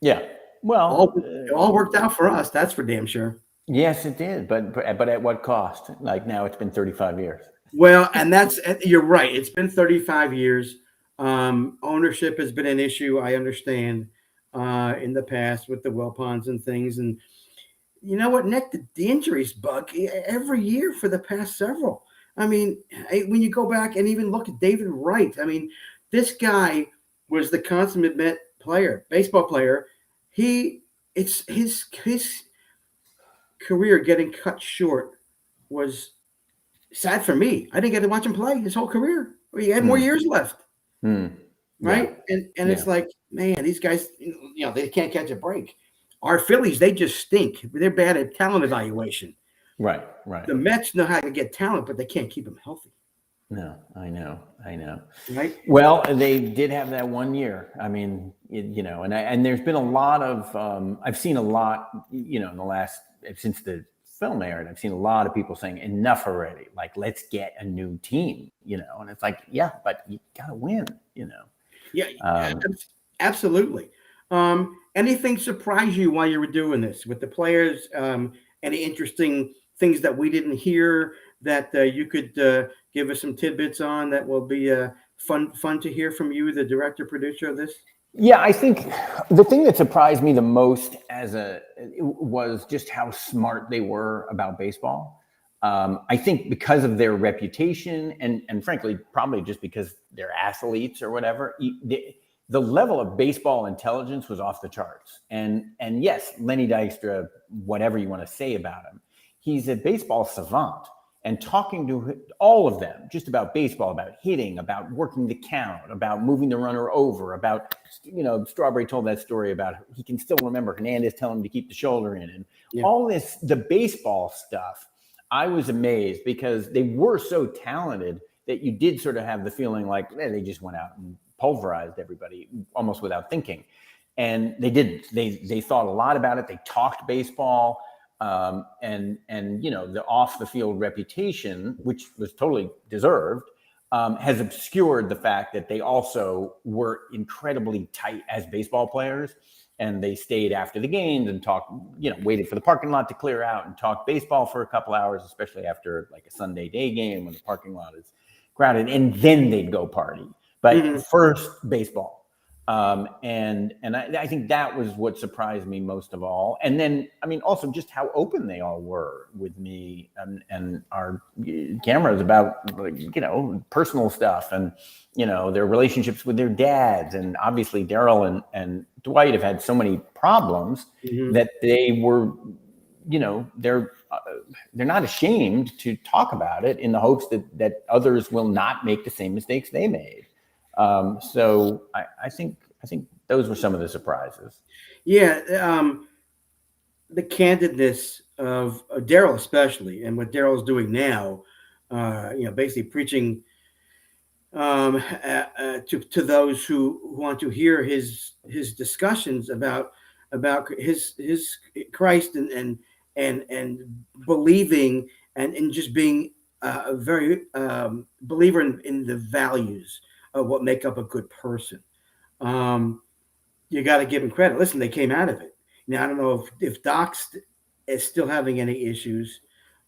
Yeah, well, it all worked out for us. That's for damn sure. Yes, it did, but at what cost? Like now, it's been 35 years. Well, and you're right. It's been 35 years. Ownership has been an issue. I understand in the past with the Wilpons and things, and you know what, Nick, the injuries bug every year for the past several. I mean, when you go back and even look at David Wright, I mean, this guy was the consummate player, baseball player. It's his career getting cut short was sad for me. I didn't get to watch him play his whole career. He had more years left, Yeah. right? And it's like, man, these guys, they can't catch a break. Our Phillies, they just stink. They're bad at talent evaluation. Right. The Mets know how to get talent, but they can't keep them healthy. No, I know. Right. Well, they did have that 1 year. I mean, and there's been a lot of, I've seen a lot, in the last, since the film aired, I've seen a lot of people saying enough already. Like, let's get a new team, and it's like, yeah, but you got to win, Yeah, absolutely. Anything surprise you while you were doing this with the players? Any interesting things that we didn't hear that you could give us some tidbits on that will be fun to hear from you, the director, producer of this? Yeah, I think the thing that surprised me the most was just how smart they were about baseball. I think because of their reputation and frankly, probably just because they're athletes or whatever, the level of baseball intelligence was off the charts. And yes, Lenny Dykstra, whatever you want to say about him, he's a baseball savant. And talking to all of them just about baseball, about hitting, about working the count, about moving the runner over, about, Strawberry told that story about he can still remember Hernandez telling him to keep the shoulder in, and all this, the baseball stuff. I was amazed because they were so talented that you did sort of have the feeling like they just went out and pulverized everybody almost without thinking. And they didn't. They thought a lot about it. They talked baseball. And the off the field reputation, which was totally deserved, has obscured the fact that they also were incredibly tight as baseball players, and they stayed after the games and talked, waited for the parking lot to clear out and talked baseball for a couple hours, especially after like a Sunday day game when the parking lot is crowded, and then they'd go party. But first baseball. And I think that was what surprised me most of all. And then, I mean, also just how open they all were with me and our cameras about, personal stuff and, their relationships with their dads. And obviously Daryl and Dwight have had so many problems that they were, they're not ashamed to talk about it in the hopes that others will not make the same mistakes they made. So I think those were some of the surprises. Yeah, the candidness of Daryl, especially, and what Daryl's doing now, basically preaching to those who want to hear his discussions about his Christ and believing and just being a very believer in the values of what make up a good person. You got to give him credit. Listen, they came out of it. Now, I don't know if Doc's is still having any issues,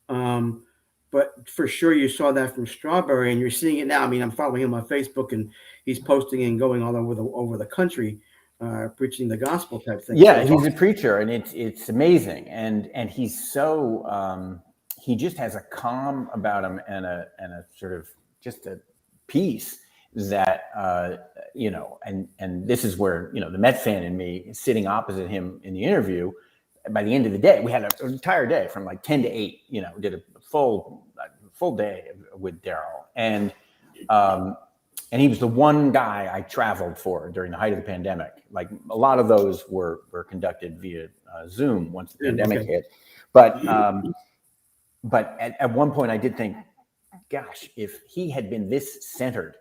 but for sure you saw that from Strawberry, and you're seeing it now. I mean, I'm following him on Facebook, and he's posting and going all over the country, preaching the gospel type thing. Yeah, he's a preacher, and it's amazing, and he's so he just has a calm about him and a sort of just a peace that and this is where the Met fan in me is sitting opposite him in the interview. By the end of the day, we had an entire day from like 10 to 8. Did a full day with Daryl, and he was the one guy I traveled for during the height of the pandemic. Like a lot of those were conducted via Zoom once the pandemic hit, but at one point I did think, gosh, if he had been this centered,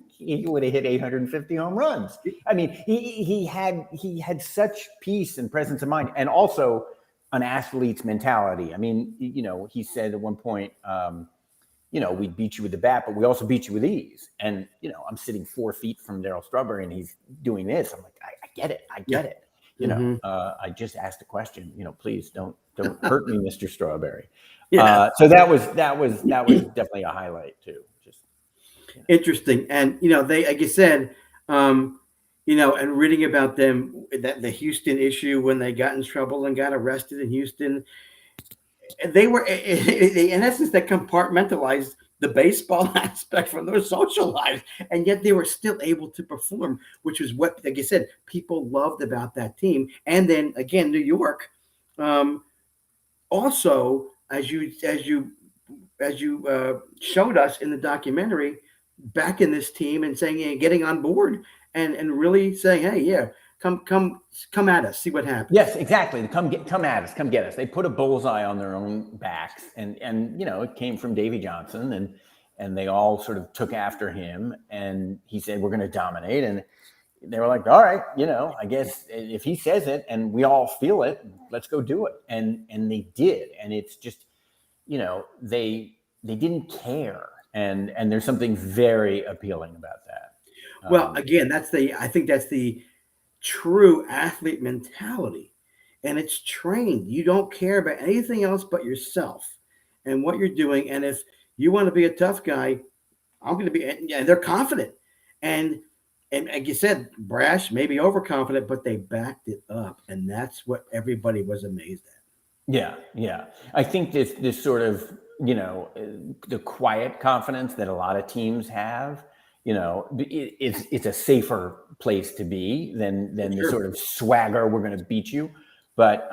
he would have hit 850 home runs. I mean, he had such peace and presence of mind, and also an athlete's mentality. I mean, he said at one point, we beat you with the bat, but we also beat you with ease. And I'm sitting 4 feet from Daryl Strawberry, and he's doing this. I'm like, I get it. I just asked a question. Please don't hurt me, Mr. Strawberry. Yeah. So that was definitely a highlight too. Just interesting, and they, like you said, and reading about them, that the Houston issue when they got in trouble and got arrested in Houston, they were in essence they compartmentalized the baseball aspect from their social lives, and yet they were still able to perform, which is what, like I said, people loved about that team. And then again, New York, also as you showed us in the documentary, back in this team and saying, getting on board and really saying, hey, yeah, come at us, see what happens. Yes, exactly. Come at us, come get us. They put a bullseye on their own backs, and it came from Davy Johnson, and they all sort of took after him, and he said, we're going to dominate, and they were like, all right, I guess if he says it and we all feel it, let's go do it. And they did. And it's just, they didn't care. And there's something very appealing about that. Well, again, I think that's the true athlete mentality, and it's trained. You don't care about anything else but yourself and what you're doing. And if you want to be a tough guy, I'm going to be, and they're confident. And like you said, brash, maybe overconfident, but they backed it up, and that's what everybody was amazed at. Yeah. I think this sort of, the quiet confidence that a lot of teams have, it's a safer place to be than the sort of swagger, we're going to beat you. But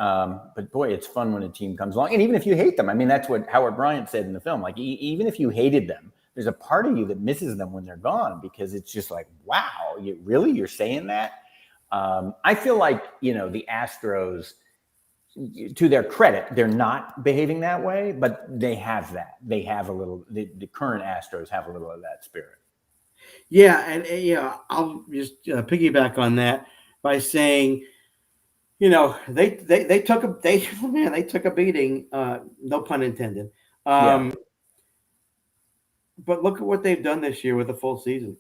boy, it's fun when a team comes along, and even if you hate them, I mean, that's what Howard Bryant said in the film. Like, even if you hated them, there's a part of you that misses them when they're gone, because it's just like, wow, you're saying that? I feel like, the Astros, to their credit, they're not behaving that way, but they have that. They have a little, the current Astros have a little of that spirit. Yeah. And, I'll just piggyback on that by saying, they took a beating, no pun intended. But look at what they've done this year with a full season.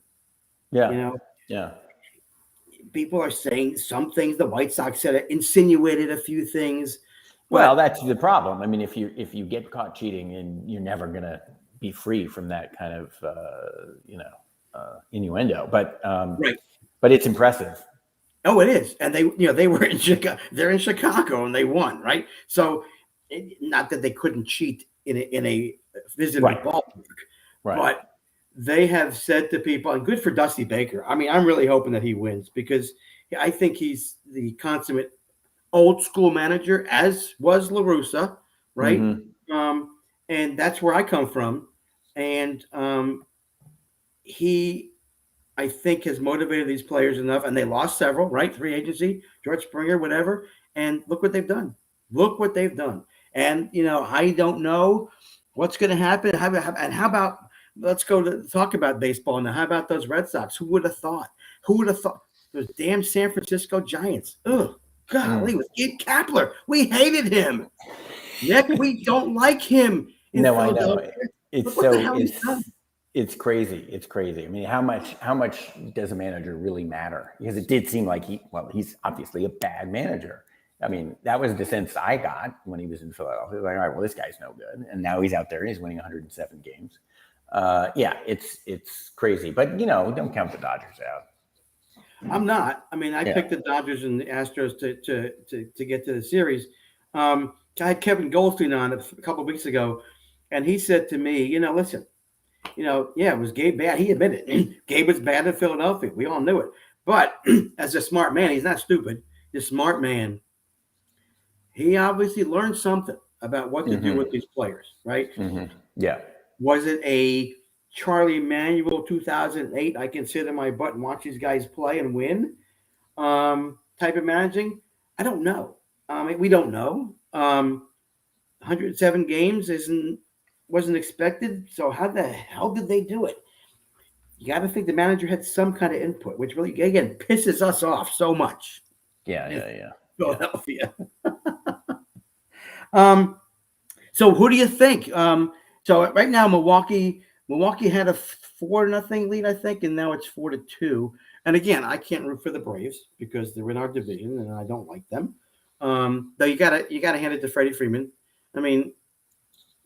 Yeah. People are saying some things. The White Sox said insinuated a few things. Well, that's the problem. I mean, if you get caught cheating, and you're never gonna be free from that kind of innuendo. But right. But it's impressive. Oh, it is. And they were in Chicago. They're in Chicago and they won, right? So, not that they couldn't cheat in a visiting ballpark. Right. But they have said to people, and good for Dusty Baker. I mean, I'm really hoping that he wins, because I think he's the consummate old school manager, as was La Russa, right? Mm-hmm. And that's where I come from. And he, I think, has motivated these players enough, and they lost several, right? Free agency, George Springer, whatever. And look what they've done. And, I don't know what's going to happen. And how about, let's go to talk about baseball now. How about those Red Sox? Who would have thought? Those damn San Francisco Giants. Oh, golly, with Gabe Kapler. We hated him. Nick, we don't like him. No, I know. It's crazy. It's crazy. I mean, how much does a manager really matter? Because it did seem like he's obviously a bad manager. I mean, that was the sense I got when he was in Philadelphia. Like, all right, well, this guy's no good. And now he's out there and he's winning 107 games. It's crazy. But, don't count the Dodgers out. I'm not. I mean, I picked the Dodgers and the Astros to get to the series. I had Kevin Goldstein on a couple of weeks ago, and he said to me, listen, was Gabe bad? He admitted it. Gabe was bad in Philadelphia. We all knew it. But as a smart man, he's not stupid. He's a smart man. He obviously learned something about what to do with these players, right? Mm-hmm. Yeah. Was it a Charlie Manuel 2008, I can sit in my butt and watch these guys play and win type of managing? I don't know. We don't know. 107 games wasn't expected. So how the hell did they do it? You got to think the manager had some kind of input, which really, again, pisses us off so much. Yeah. Philadelphia. So who do you think? So right now, Milwaukee had a 4-0 lead, I think, and now it's 4-2. And again, I can't root for the Braves because they're in our division and I don't like them. Though you gotta hand it to Freddie Freeman. I mean,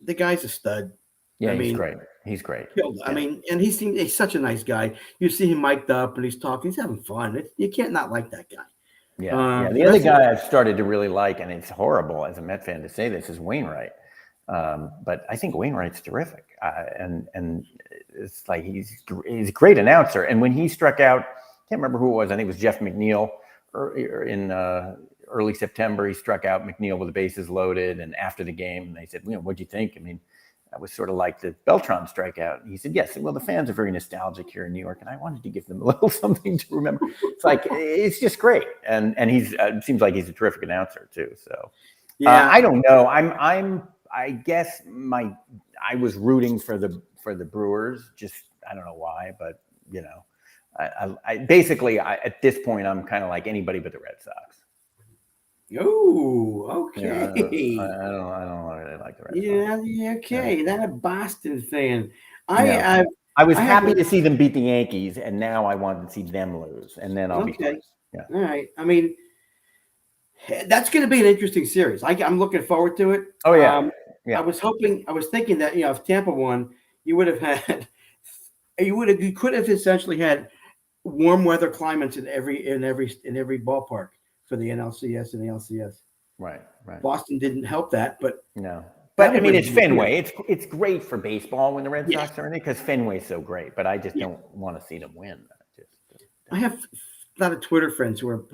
the guy's a stud. Yeah, he's great. He's great. Killed. I mean, and he's such a nice guy. You see him mic'd up and he's talking. He's having fun. You can't not like that guy. Yeah. The other guy I've started to really like, and it's horrible as a Met fan to say this, is Wainwright. But I think Wainwright's terrific, and it's like he's a great announcer. And when he struck out, I can't remember who it was. I think it was Jeff McNeil. In early September, he struck out McNeil with the bases loaded, and after the game, and they said, "What'd you think?" I mean, that was sort of like the Beltran strikeout. And he said, "Yes, well, the fans are very nostalgic here in New York, and I wanted to give them a little something to remember." It's like it's just great, and he's seems like he's a terrific announcer too. So yeah, I don't know. I guess I was rooting for the Brewers. Just I don't know why, but I basically at this point I'm kind of like anybody but the Red Sox. Oh, okay. Yeah, I don't really like the Red Sox. Yeah, okay. Not a Boston fan. I was happy to see them beat the Yankees, and now I wanted to see them lose, and then I'll be fine. Yeah. All right. I mean, that's going to be an interesting series. I'm looking forward to it. Oh yeah. I was thinking that if Tampa won, you could have essentially had warm weather climates in every ballpark for the NLCS and the LCS. Right. Boston didn't help that, but no. But I mean, it's Fenway. It's great for baseball when the Red Sox are in it because Fenway's so great. But I just don't want to see them win. I have a lot of Twitter friends who are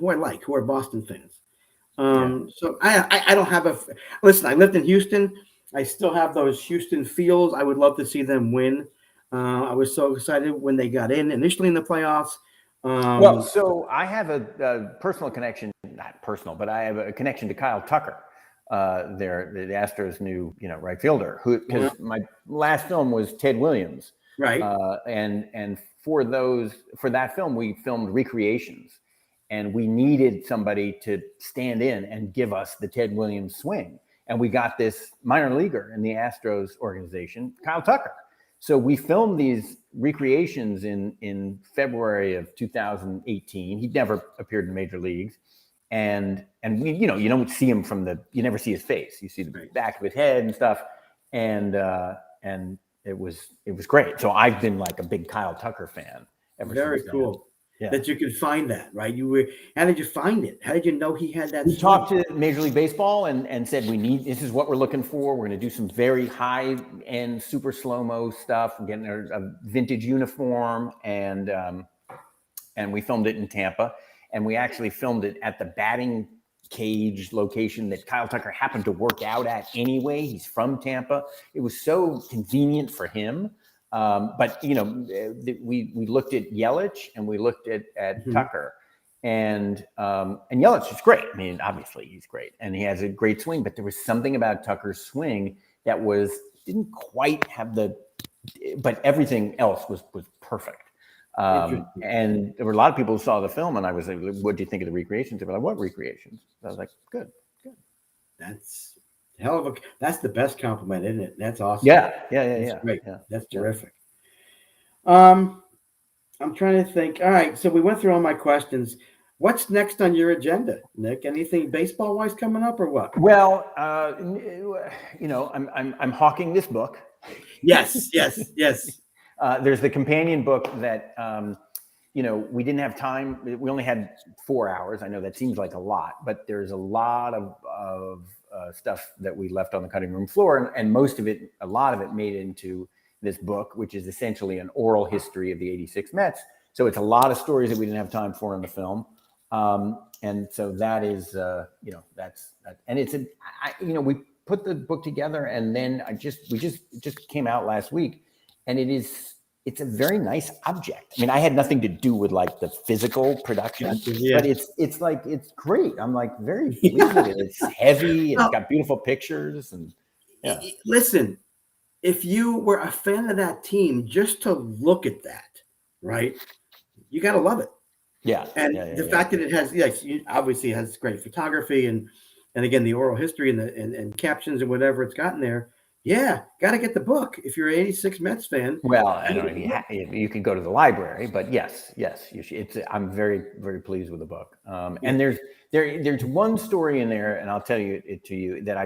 Boston fans. So I don't have listen. I lived in Houston. I still have those Houston feels. I would love to see them win. I was so excited when they got in initially in the playoffs. Well, so I have a personal connection, not personal, but I have a connection to Kyle Tucker, the Astros' new right fielder. Because my last film was Ted Williams, right? And for that film we filmed recreations, and we needed somebody to stand in and give us the Ted Williams swing, and we got this minor leaguer in the Astros organization, Kyle Tucker. So we filmed these recreations in February of 2018. He'd never appeared in major leagues. And we, you don't see him you never see his face. You see the back of his head and stuff. And it was great. So I've been like a big Kyle Tucker fan ever since. Very cool. Yeah. That you could find that, right? How did you find it? How did you know he had that? We talked to Major League Baseball and said, this is what we're looking for. We're going to do some very high end, super slow-mo stuff. We're getting a vintage uniform, and we filmed it in Tampa. And we actually filmed it at the batting cage location that Kyle Tucker happened to work out at anyway. He's from Tampa. It was so convenient for him. But we looked at Yelich and we looked at Tucker, and Yelich is great. I mean, obviously he's great and he has a great swing, but there was something about Tucker's swing that didn't quite have but everything else was perfect. And there were a lot of people who saw the film, and I was like, "What do you think of the recreations?" They were like, "What recreations?" I was like, "Good." That's that's the best compliment, isn't it? That's awesome. Yeah. Great. Yeah. That's terrific. I'm trying to think. All right, so we went through all my questions. What's next on your agenda, Nick? Anything baseball wise coming up or what? Well, I'm hawking this book. Yes. There's the companion book that we didn't have time. We only had 4 hours. I know that seems like a lot, but there's a lot of stuff that we left on the cutting room floor, and a lot of it made into this book, which is essentially an oral history of the '86 Mets. So it's a lot of stories that we didn't have time for in the film, and so that is, that's that. And it's we put the book together, and then we just came out last week, and it's a very nice object. I mean, I had nothing to do with like the physical production, but it's great. I'm like very pleased with it. It's heavy. It's got beautiful pictures, and listen, if you were a fan of that team, just to look at that, right, you got to love it. Yeah. And the fact that it has, obviously it has great photography and again, the oral history and captions and whatever it's gotten there. Yeah, got to get the book if you're an '86 Mets fan. Well, I don't know if you can go to the library, but yes, you should. I'm very, very pleased with the book. And there's one story in there, and I'll tell it to you that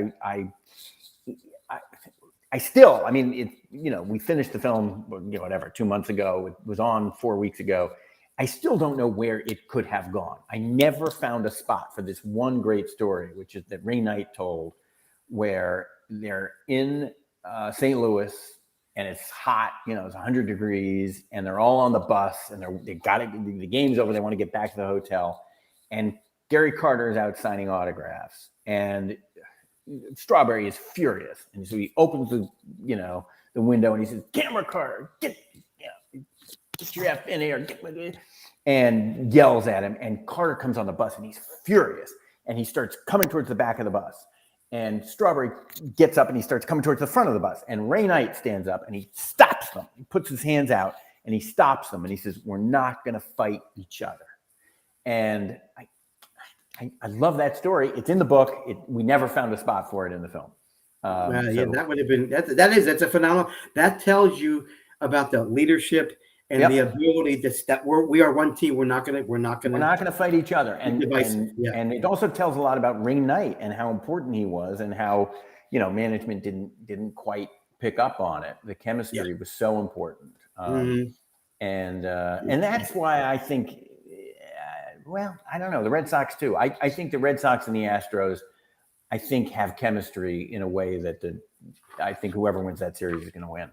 I mean, we finished the film, whatever, 2 months ago. It was on 4 weeks ago. I still don't know where it could have gone. I never found a spot for this one great story, which is that Ray Knight told, where they're in St. Louis and it's hot, it's 100 degrees, and they're all on the bus, and they got it. The game's over. They want to get back to the hotel, and Gary Carter is out signing autographs, and Strawberry is furious, and so he opens the window and he says, "Camera, Carter, get your F in here," and yells at him. And Carter comes on the bus and he's furious, and he starts coming towards the back of the bus. And Strawberry gets up and he starts coming towards the front of the bus. And Ray Knight stands up and he stops them. He puts his hands out and he stops them and he says, "We're not going to fight each other." And I love that story. It's in the book. We never found a spot for it in the film. That would have been that's a phenomenal. That tells you about the leadership and the ability that we are one team. We're not gonna fight each other. And it also tells a lot about Ray Knight and how important he was, and how management didn't quite pick up on it. The chemistry was so important, and that's why I think. Well, I don't know. The Red Sox too. I think the Red Sox and the Astros, have chemistry in a way that I think whoever wins that series is going to win.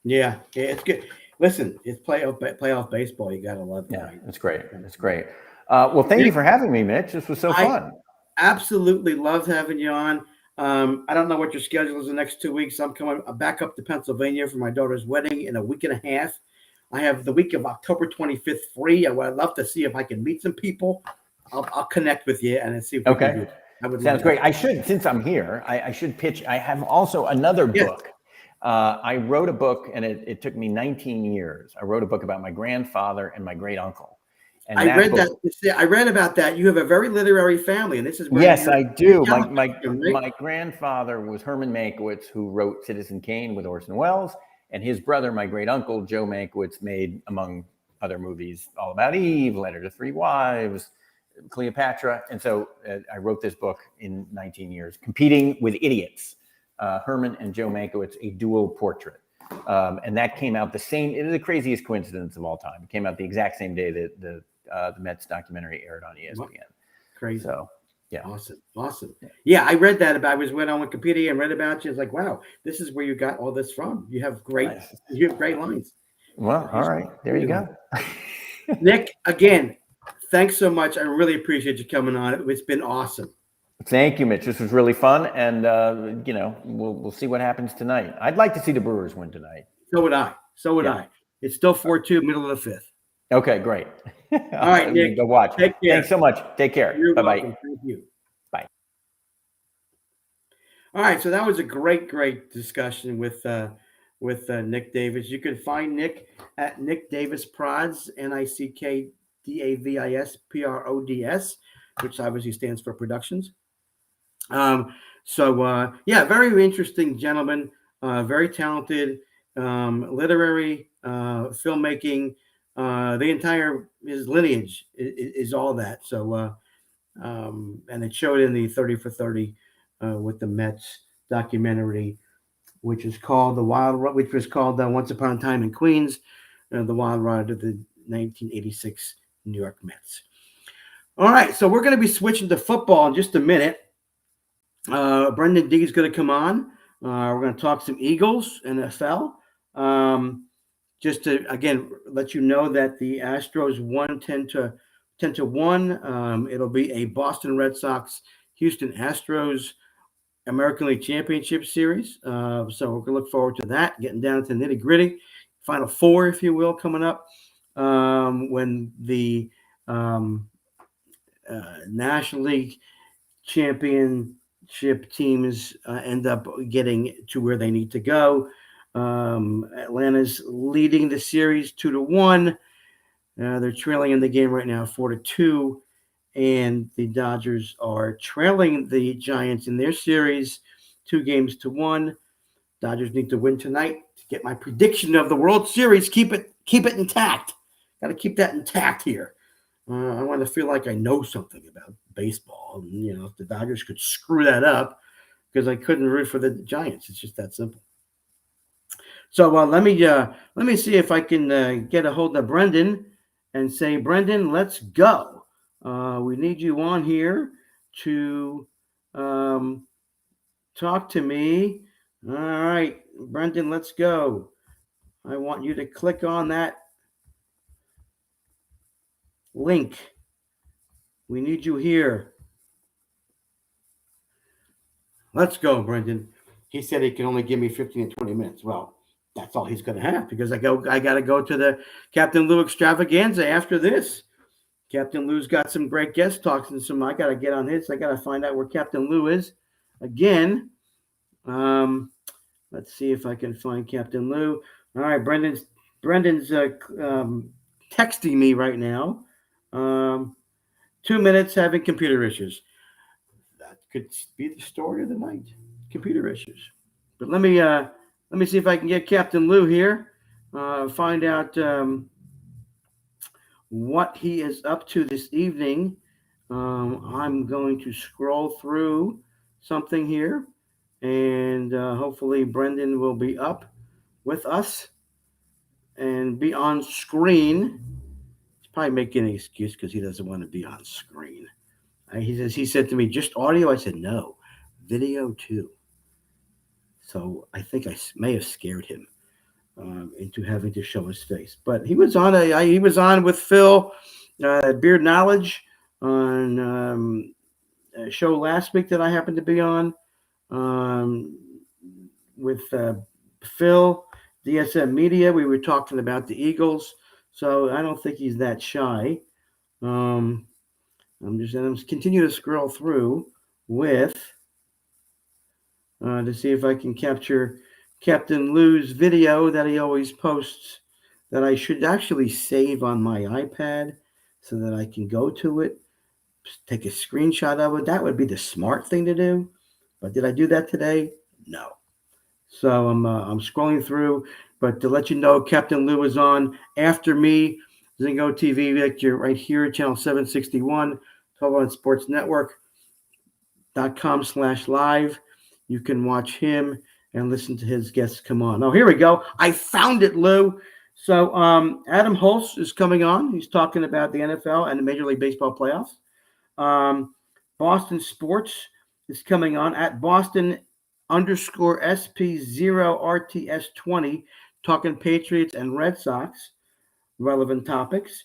Yeah, it's good. Listen, it's playoff baseball. You got to love that. Yeah, it's great. It's great. Well, thank you for having me, Mitch. This was so fun. Absolutely loved having you on. I don't know what your schedule is the next 2 weeks. I'm coming back up to Pennsylvania for my daughter's wedding in a week and a half. I have the week of October 25th free. I'd love to see if I can meet some people. I'll connect with you and see if we can do it. Sounds great. I should, since I'm here, I should pitch. I have also another book. I wrote a book, and it took me 19 years. I wrote a book about my grandfather and my great uncle. And I read about that. You have a very literary family, and this is where yes, I do. My grandfather was Herman Mankiewicz, who wrote Citizen Kane with Orson Welles. And his brother, my great uncle, Joe Mankiewicz, made, among other movies, All About Eve, Letter to Three Wives, Cleopatra. And so I wrote this book in 19 years, Competing with Idiots, Herman and Joe Mankiewicz, a dual portrait. And that came out it was the craziest coincidence of all time. It came out the exact same day that the Mets documentary aired on ESPN. Crazy. So, yeah. Awesome. Yeah, I read that I went on Wikipedia and read about you. It's like, wow, this is where you got all this from. You have great lines. Well, all right. There you go. Nick, again, thanks so much. I really appreciate you coming on. It's been awesome. Thank you, Mitch. This was really fun. And, we'll see what happens tonight. I'd like to see the Brewers win tonight. So would I. It's still 4-2, middle of the fifth. Okay, great. All right, Nick. Go watch. Take care. Thanks so much. Take care. You're Bye-bye. welcome. Thank you. Bye. All right, so that was a great discussion with Nick Davis. You can find Nick at Nick Davis Prods, NickDavisProds, which obviously stands for Productions. Very interesting gentleman, very talented, literary, filmmaking. The entire his lineage is all that. So, and it showed in the 30 for 30 with the Mets documentary, which was called Once Upon a Time in Queens, the Wild Ride of the 1986 New York Mets. All right, so we're going to be switching to football in just a minute. Brendan D is going to come on. We're going to talk some Eagles, NFL. Just to again let you know that the Astros won 10-1. It'll be a Boston Red Sox, Houston Astros American League Championship Series. So we're gonna look forward to that. Getting down to nitty gritty, Final Four, if you will, coming up when the National League Championship teams end up getting to where they need to go. Atlanta's leading the series 2-1. They're trailing in the game right now 4-2, and the Dodgers are trailing the Giants in their series 2-1. Dodgers need to win tonight to get my prediction of the World Series. Keep it intact. Got to keep that intact here. I want to feel like I know something about baseball. And, if the Dodgers could screw that up, because I couldn't root for the Giants. It's just that simple. So let me see if I can get a hold of Brendan and say, Brendan, let's go. We need you on here to talk to me. All right, Brendan, let's go. I want you to click on that link. We need you here. Let's go, Brendan. He said he can only give me 15 to 20 minutes. Well, that's all he's going to have because I got to go to the Captain Lou extravaganza after this. Captain Lou's got some great guest talks and some. I got to get on his. I got to find out where Captain Lou is again. Let's see if I can find Captain Lou. All right, Brendan's texting me right now. 2 minutes having computer issues. That could be the story of the night. Computer issues. But let me see if I can get Captain Lou here. Find out what he is up to this evening. I'm going to scroll through something here, and hopefully Brendan will be up with us and be on screen. He's probably making an excuse because he doesn't want to be on screen. He said to me, just audio? I said, no, video too. So I think I may have scared him into having to show his face. But he was on with Phil, Beard Knowledge, on a show last week that I happened to be on with Phil, DSM Media. We were talking about the Eagles. So I don't think he's that shy. I'm continue to scroll through with to see if I can capture Captain Lou's video that he always posts that I should actually save on my iPad so that I can go to it, take a screenshot of it. That would be the smart thing to do. But did I do that today? No. So I'm scrolling through, but to let you know, Captain Lou is on after me. Zingo TV, Victor, right here, channel 761, 12 Sports Network.com/live. You can watch him and listen to his guests come on. Oh, here we go. I found it, Lou. So Adam Holst is coming on. He's talking about the NFL and the Major League Baseball playoffs. Boston Sports is coming on at Boston_SP0RTS20, talking Patriots and Red Sox, relevant topics.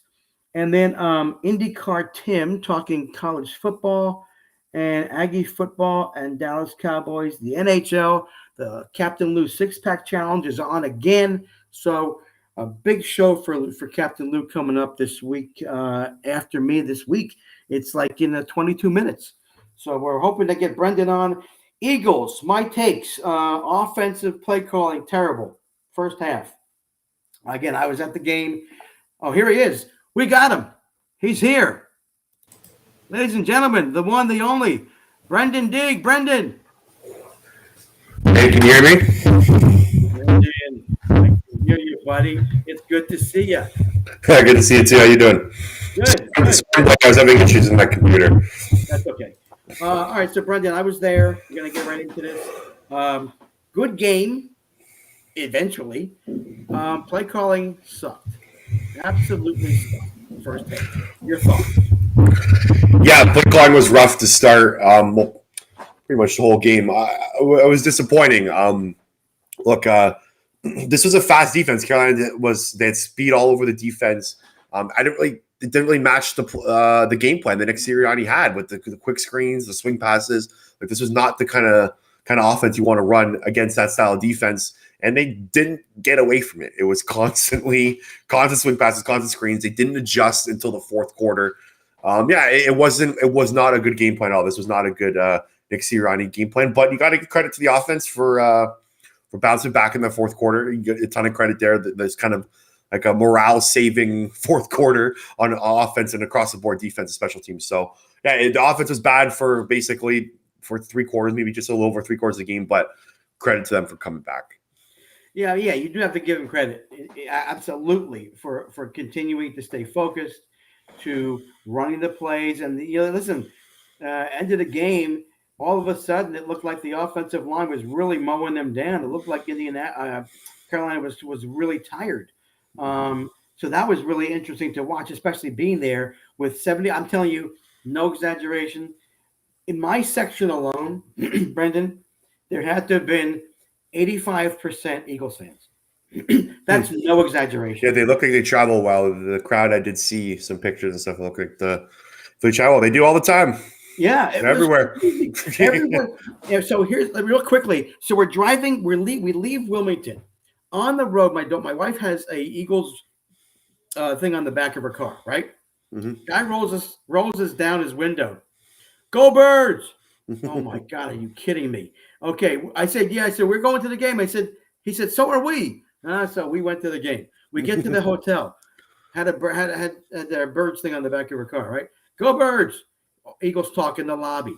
And then IndyCar Tim talking college football and Aggie football and Dallas Cowboys, the NHL, the Captain Lou Six-Pack Challenge is on again. So a big show for Captain Lou coming up this week after me this week. It's like in 22 minutes. So we're hoping to get Brendan on. Eagles, my takes. Offensive play calling, terrible. First half. Again, I was at the game. Oh, here he is. We got him. He's here. Ladies and gentlemen, the one, the only, Brendan Digg. Brendan. Hey, can you hear me? Brendan, I can hear you, buddy. It's good to see you. Good to see you too. How you doing? Good. I was having issues with my computer. That's okay. All right, so Brendan, I was there. We're going to get right into this. Good game, eventually. Play calling sucked. Absolutely sucked. First half. Your thoughts? Yeah, play calling was rough to start. Well, pretty much the whole game. It was disappointing. Look, this was a fast defense. Carolina they had speed all over the defense. It didn't really match the game plan that Nick Sirianni had with the quick screens, the swing passes. Like, this was not the kind of offense you want to run against that style of defense. And they didn't get away from it. It was constant swing passes, constant screens. They didn't adjust until the fourth quarter. It was not a good game plan at all. This was not a good Nick Sirianni game plan. But you got to give credit to the offense for bouncing back in the fourth quarter. You get a ton of credit there. There's kind of like a morale-saving fourth quarter on offense and across the board defense and special teams. So, the offense was bad for 3 quarters, maybe just a little over 3 quarters of the game, but credit to them for coming back. Yeah, you do have to give him credit, absolutely, for continuing to stay focused, to running the plays, and listen. End of the game, all of a sudden, it looked like the offensive line was really mowing them down. It looked like Carolina was really tired. So that was really interesting to watch, especially being there with 70. I'm telling you, no exaggeration. In my section alone, Brendan, there had to have been 85% Eagles fans. That's no exaggeration. Yeah, they look like they travel well. The crowd, I did see some pictures and stuff. Look like they travel. They do all the time. Yeah, They're everywhere. Everywhere. Yeah, so here's real quickly. So we're driving. We leave Wilmington. On the road, my wife has a Eagles thing on the back of her car. Right. Mm-hmm. Guy rolls us down his window. Go Birds! Oh my God, are you kidding me? Okay, I said, yeah. I said, we're going to the game. He said, so are we. So we went to the game. We get to the hotel. Had a Birds thing on the back of her car, right? Go Birds! Eagles talk in the lobby.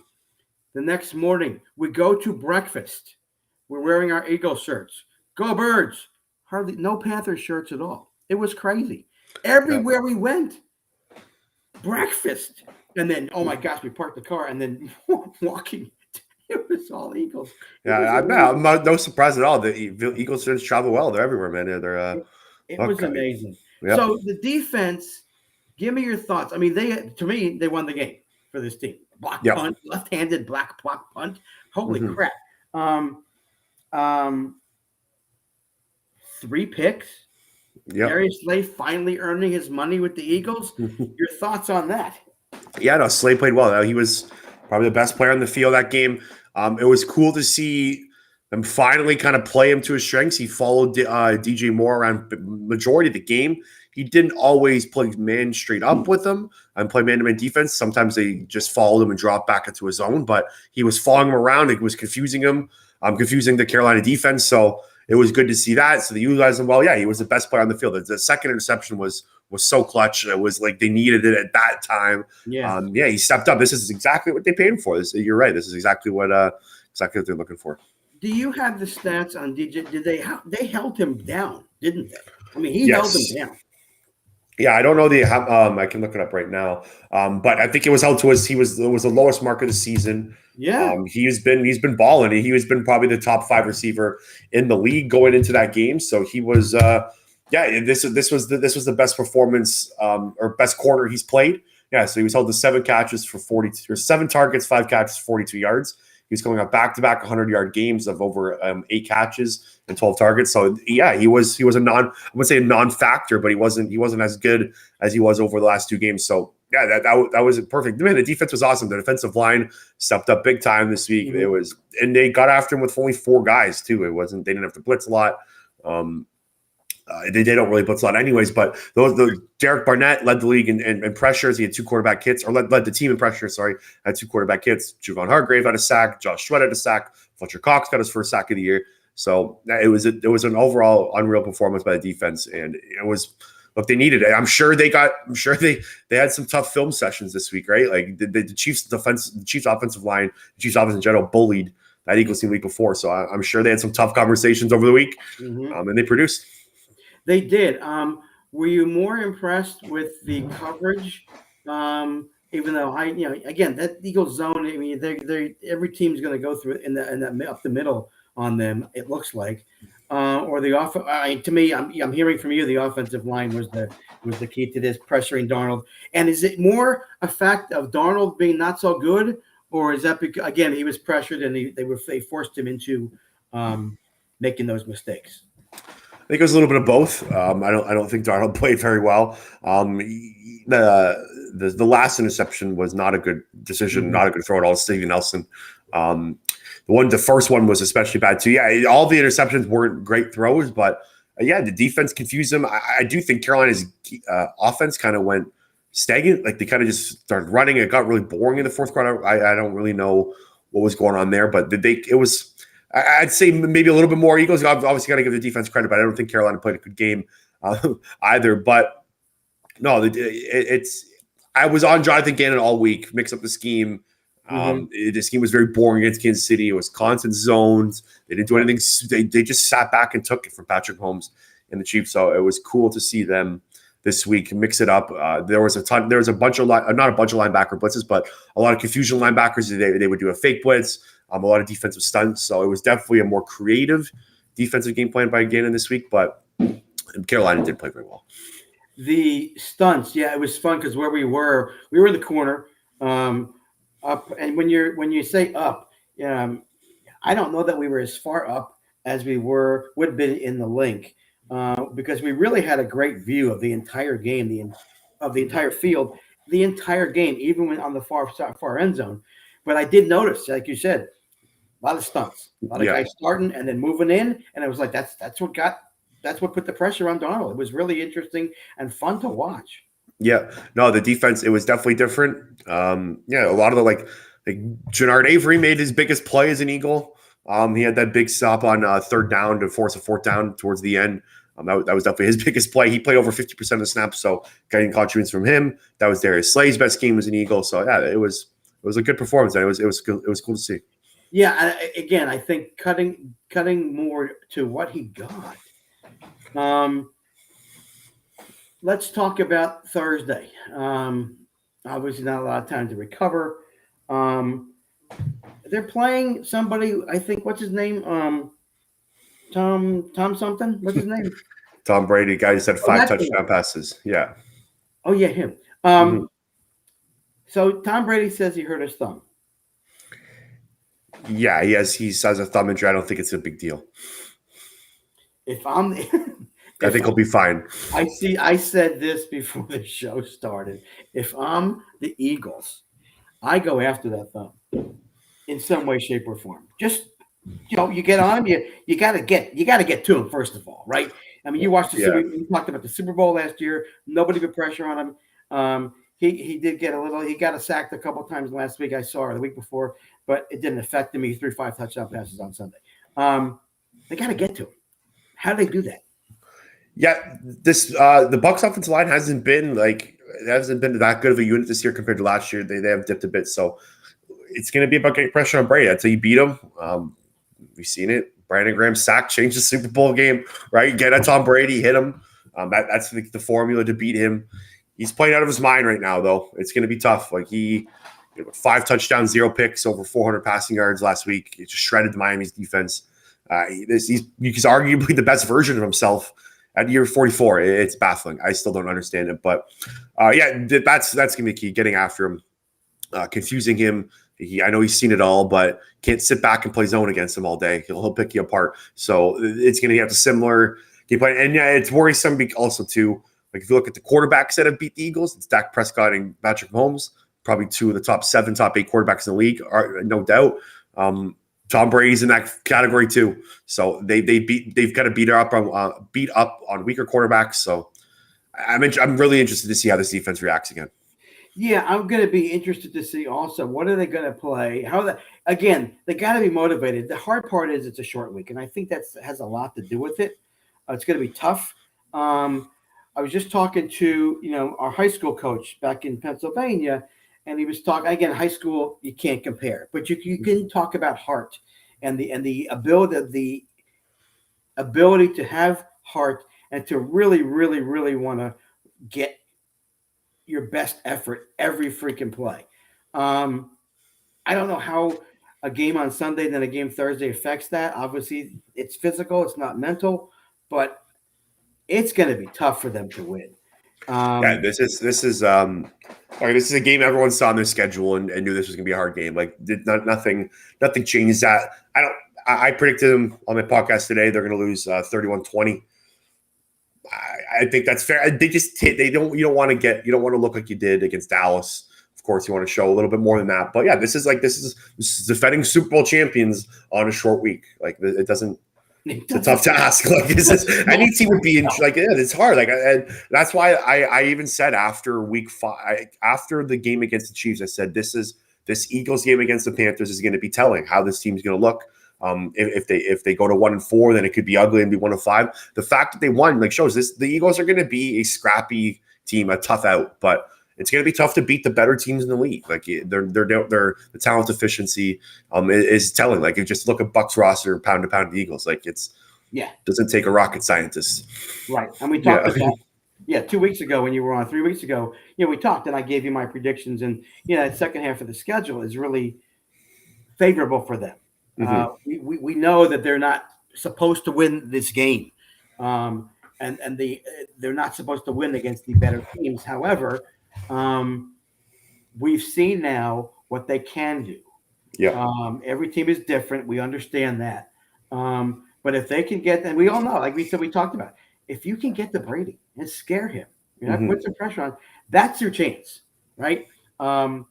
The next morning, we go to breakfast. We're wearing our Eagles shirts. Go Birds! Hardly no Panther shirts at all. It was crazy. Everywhere we went, breakfast. And then, oh my gosh, we parked the car and then walking. It was all Eagles. Yeah, I'm no surprise at all. The Eagles fans travel well. They're everywhere, man. It was amazing. Yep. So the defense, give me your thoughts. I mean, they won the game for this team. Punt, left-handed block punt. Holy crap. 3 picks. Yep. Darius Slay finally earning his money with the Eagles. Your thoughts on that? Yeah, no, Slay played well. He was probably the best player on the field that game. It was cool to see them finally kind of play him to his strengths. He followed DJ Moore around the majority of the game. He didn't always play man straight up with him and play man-to-man defense. Sometimes they just followed him and dropped back into his zone, but he was following him around. It was confusing him, confusing the Carolina defense. So it was good to see that. So they utilized him well. Yeah, he was the best player on the field. The second interception was so clutch. It was like they needed it at that time. Yeah, he stepped up. This is exactly what they paid him for. You're right. This is exactly what they're looking for. Do you have the stats on DJ? Did they held him down, didn't they? I mean, he held him down. Yeah, I don't know I can look it up right now. But I think it was held to us. It was the lowest mark of the season. Yeah, he's been balling. He's been probably the top 5 receiver in the league going into that game. So he was. This was the best performance or best quarter he's played. Yeah, so he was held to 7 catches for 42 or 7 targets, 5 catches, 42 yards. He was going up back-to-back 100-yard games of over 8 catches and 12 targets. So yeah, he was a non-factor, but he wasn't as good as he was over the last 2 games. So yeah, that was perfect. Man, the defense was awesome. The defensive line stepped up big time this week. Mm-hmm. And they got after him with only 4 guys too. They didn't have to blitz a lot. They don't really blitz a lot anyways, but Derek Barnett led the league in pressures. He had 2 quarterback hits, or led the team in pressure, had 2 quarterback hits. Javon Hargrave had a sack. Josh Sweat had a sack. Fletcher Cox got his first sack of the year. So it was an overall unreal performance by the defense, and it was what they needed. I'm sure they had some tough film sessions this week, right? Like the Chiefs offensive line, the Chiefs offense in general bullied that Eagles team week before. So I'm sure they had some tough conversations over the week, and they produced. They did. Were you more impressed with the coverage? Even though again, that Eagles zone. I mean, they every team's going to go through it in that up the middle on them. It looks like, or the off. To me, I'm hearing from you the offensive line was the key to this, pressuring Darnold. And is it more a fact of Darnold being not so good, or is that because again he was pressured and they forced him into making those mistakes? I think it was a little bit of both. I don't think Darnold played very well. The last interception was not a good decision, not a good throw at all. Stevie Nelson. The first one was especially bad too. Yeah, all the interceptions weren't great throws, but the defense confused them. I do think Carolina's offense kind of went stagnant. Like they kind of just started running. It got really boring in the fourth quarter. I don't really know what was going on there, but it was. I'd say maybe a little bit more Eagles. Obviously, got to give the defense credit, but I don't think Carolina played a good game either. But no, I was on Jonathan Gannon all week, mix up the scheme. The scheme was very boring against Kansas City. It was constant zones. They didn't do anything. They just sat back and took it from Patrick Mahomes and the Chiefs. So it was cool to see them this week mix it up. There was a bunch of not a bunch of linebacker blitzes, but a lot of confusion linebackers. They would do a fake blitz. A lot of defensive stunts. So it was definitely a more creative defensive game plan by Gannon this week, but Carolina did play very well. The stunts, yeah, it was fun because where we were in the corner, up, and when you say up, I don't know that we were as far up as we would have been in the link, because we really had a great view of the entire game, of the entire field, the entire game, even when on the far end zone. But I did notice, like you said, a lot of stunts, a lot of guys starting and then moving in, and it was like that's what put the pressure on Donald. It was really interesting and fun to watch. Yeah, no, the defense, it was definitely different. A lot of the like Jannard Avery made his biggest play as an Eagle. He had that big stop on third down to force a fourth down towards the end. That was definitely his biggest play. He played over 50% of the snaps, so getting contributions from him. That was Darius Slay's best game as an Eagle. So yeah, it was a good performance, and it was cool to see. Yeah, again, I think cutting more to what he got. Let's talk about Thursday. Obviously, not a lot of time to recover. They're playing somebody. I think what's his name? Tom something. What's his name? Tom Brady, guy who had 5 touchdown passes. Yeah. Oh yeah, him. So Tom Brady says he hurt his thumb. Yeah, he has a thumb injury. I don't think it's a big deal. I think he'll be fine. I said this before the show started. If I'm the Eagles, I go after that thumb in some way, shape, or form. Just you get on him. You got to get to him first of all, right? I mean, you watched you talked about the Super Bowl last year. Nobody put pressure on him. He did get he got sacked a couple of times last week. I saw, or the week before, but it didn't affect him. He threw 5 touchdown passes on Sunday. They got to get to him. How do they do that? Yeah, the Bucs offensive line hasn't been that good of a unit this year compared to last year. They have dipped a bit, so it's going to be about getting pressure on Brady until you beat him. We've seen it. Brandon Graham's sack changed the Super Bowl game, right? Get at Tom Brady, hit him. That's the formula to beat him. He's playing out of his mind right now, though. It's going to be tough. Like 5 touchdowns, 0 picks, over 400 passing yards last week. He just shredded Miami's defense. He's arguably the best version of himself at year 44. It's baffling. I still don't understand it, but that's going to be key. Getting after him, confusing him. I know he's seen it all, but can't sit back and play zone against him all day. He'll pick you apart. So it's going to have a similar game plan. And yeah, it's worrisome also too. Like if you look at the quarterbacks that have beat the Eagles, it's Dak Prescott and Patrick Mahomes, probably 2 of the top 7, top 8 quarterbacks in the league, no doubt. Tom Brady's in that category too. So they've got to beat up on weaker quarterbacks. So I'm really interested to see how this defense reacts again. Yeah, I'm going to be interested to see also what are they going to play. Again, they got to be motivated. The hard part is it's a short week, and I think that has a lot to do with it. It's going to be tough. I was just talking to our high school coach back in Pennsylvania, and he was talking again. High school you can't compare, but you can talk about heart and the ability to have heart and to really, really, really want to get your best effort every freaking play. I don't know how a game on Sunday and then a game Thursday affects that. Obviously, it's physical, it's not mental, but it's going to be tough for them to win. This is a game everyone saw on their schedule and knew this was going to be a hard game. Like nothing changes that. I predicted them on my podcast today. They're going to lose 31-20. I think that's fair. You don't want to look like you did against Dallas. Of course, you want to show a little bit more than that. But yeah, this is defending Super Bowl champions on a short week. Like it doesn't. It's a tough task. Like any team would be it's hard. And that's why I even said after week 5, after the game against the Chiefs, I said this Eagles game against the Panthers is going to be telling how this team's going to look. If they go to 1-4, then it could be ugly and be 1-5. The fact that they won shows the Eagles are going to be a scrappy team, a tough out, but it's going to be tough to beat the better teams in the league. Like the talent efficiency is telling. Like you just look at Bucs roster pound to pound the Eagles. Like doesn't take a rocket scientist. Right. And we talked about 2 weeks ago when you were on, 3 weeks ago, we talked and I gave you my predictions and that second half of the schedule is really favorable for them. Mm-hmm. We know that they're not supposed to win this game, and they're not supposed to win against the better teams. However, we've seen now what they can do. Yeah. Every team is different. We understand that. But if they can get, and we all know, like we said, we talked about, if you can get to Brady and scare him, put some pressure on, that's your chance, right? Who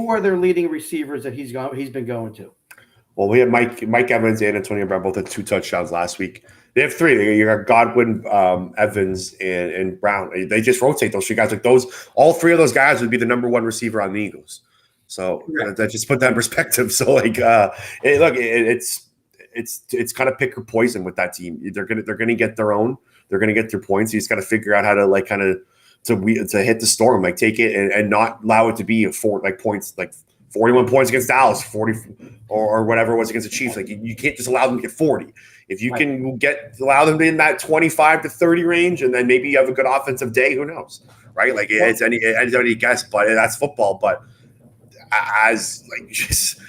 are their leading receivers that he's been going to? Well, we have Mike Evans and Antonio Brown both had 2 touchdowns last week. They have 3. You got Godwin, Evans, and Brown. They just rotate those 3 guys. Like those, all 3 of those guys would be the number 1 receiver on the Eagles. So that just put that in perspective. So like, it's kind of pick or poison with that team. They're gonna get their own. They're gonna get their points. You just got to figure out how to like kind of to hit the storm, like take it and not allow it to be points like 41 points against Dallas, 40 or whatever it was against the Chiefs. Like you can't just allow them to get 40. If you can allow them to be in that 25 to 30 range, and then maybe you have a good offensive day, who knows, right? Like it's any guess, but that's football. But as like just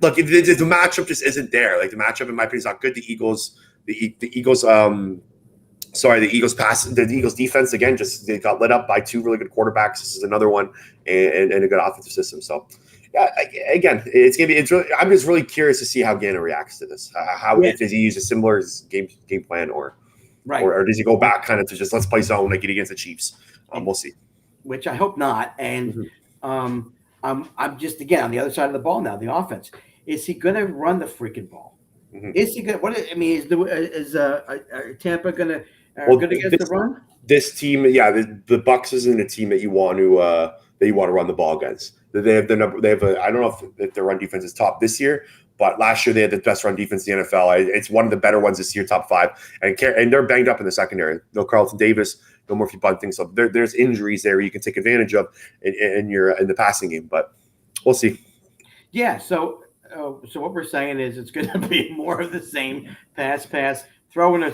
look, if the matchup just isn't there. Like the matchup, in my opinion, is not good. The Eagles defense again they got lit up by 2 really good quarterbacks. This is another one, and a good offensive system. So yeah, again, it's gonna be. It's really. I'm just really curious to see how Gannon reacts to this. If does he use a similar game plan or does he go back kind of to just let's play zone like it against the Chiefs? We'll see. Which I hope not. And I'm just again on the other side of the ball now. The offense, is he going to run the freaking ball? Is he going? Is Tampa going to good against the run? This team, the Bucs isn't a team that you want to run the ball against. They have I don't know if their run defense is top this year, but last year they had the best run defense in the NFL. It's one of the better ones this year, top 5, and they're banged up in the secondary. No Carlton Davis, no Murphy Bunting, so there's injuries there you can take advantage of in the passing game. But we'll see. Yeah. So what we're saying is it's going to be more of the same. Pass, throwing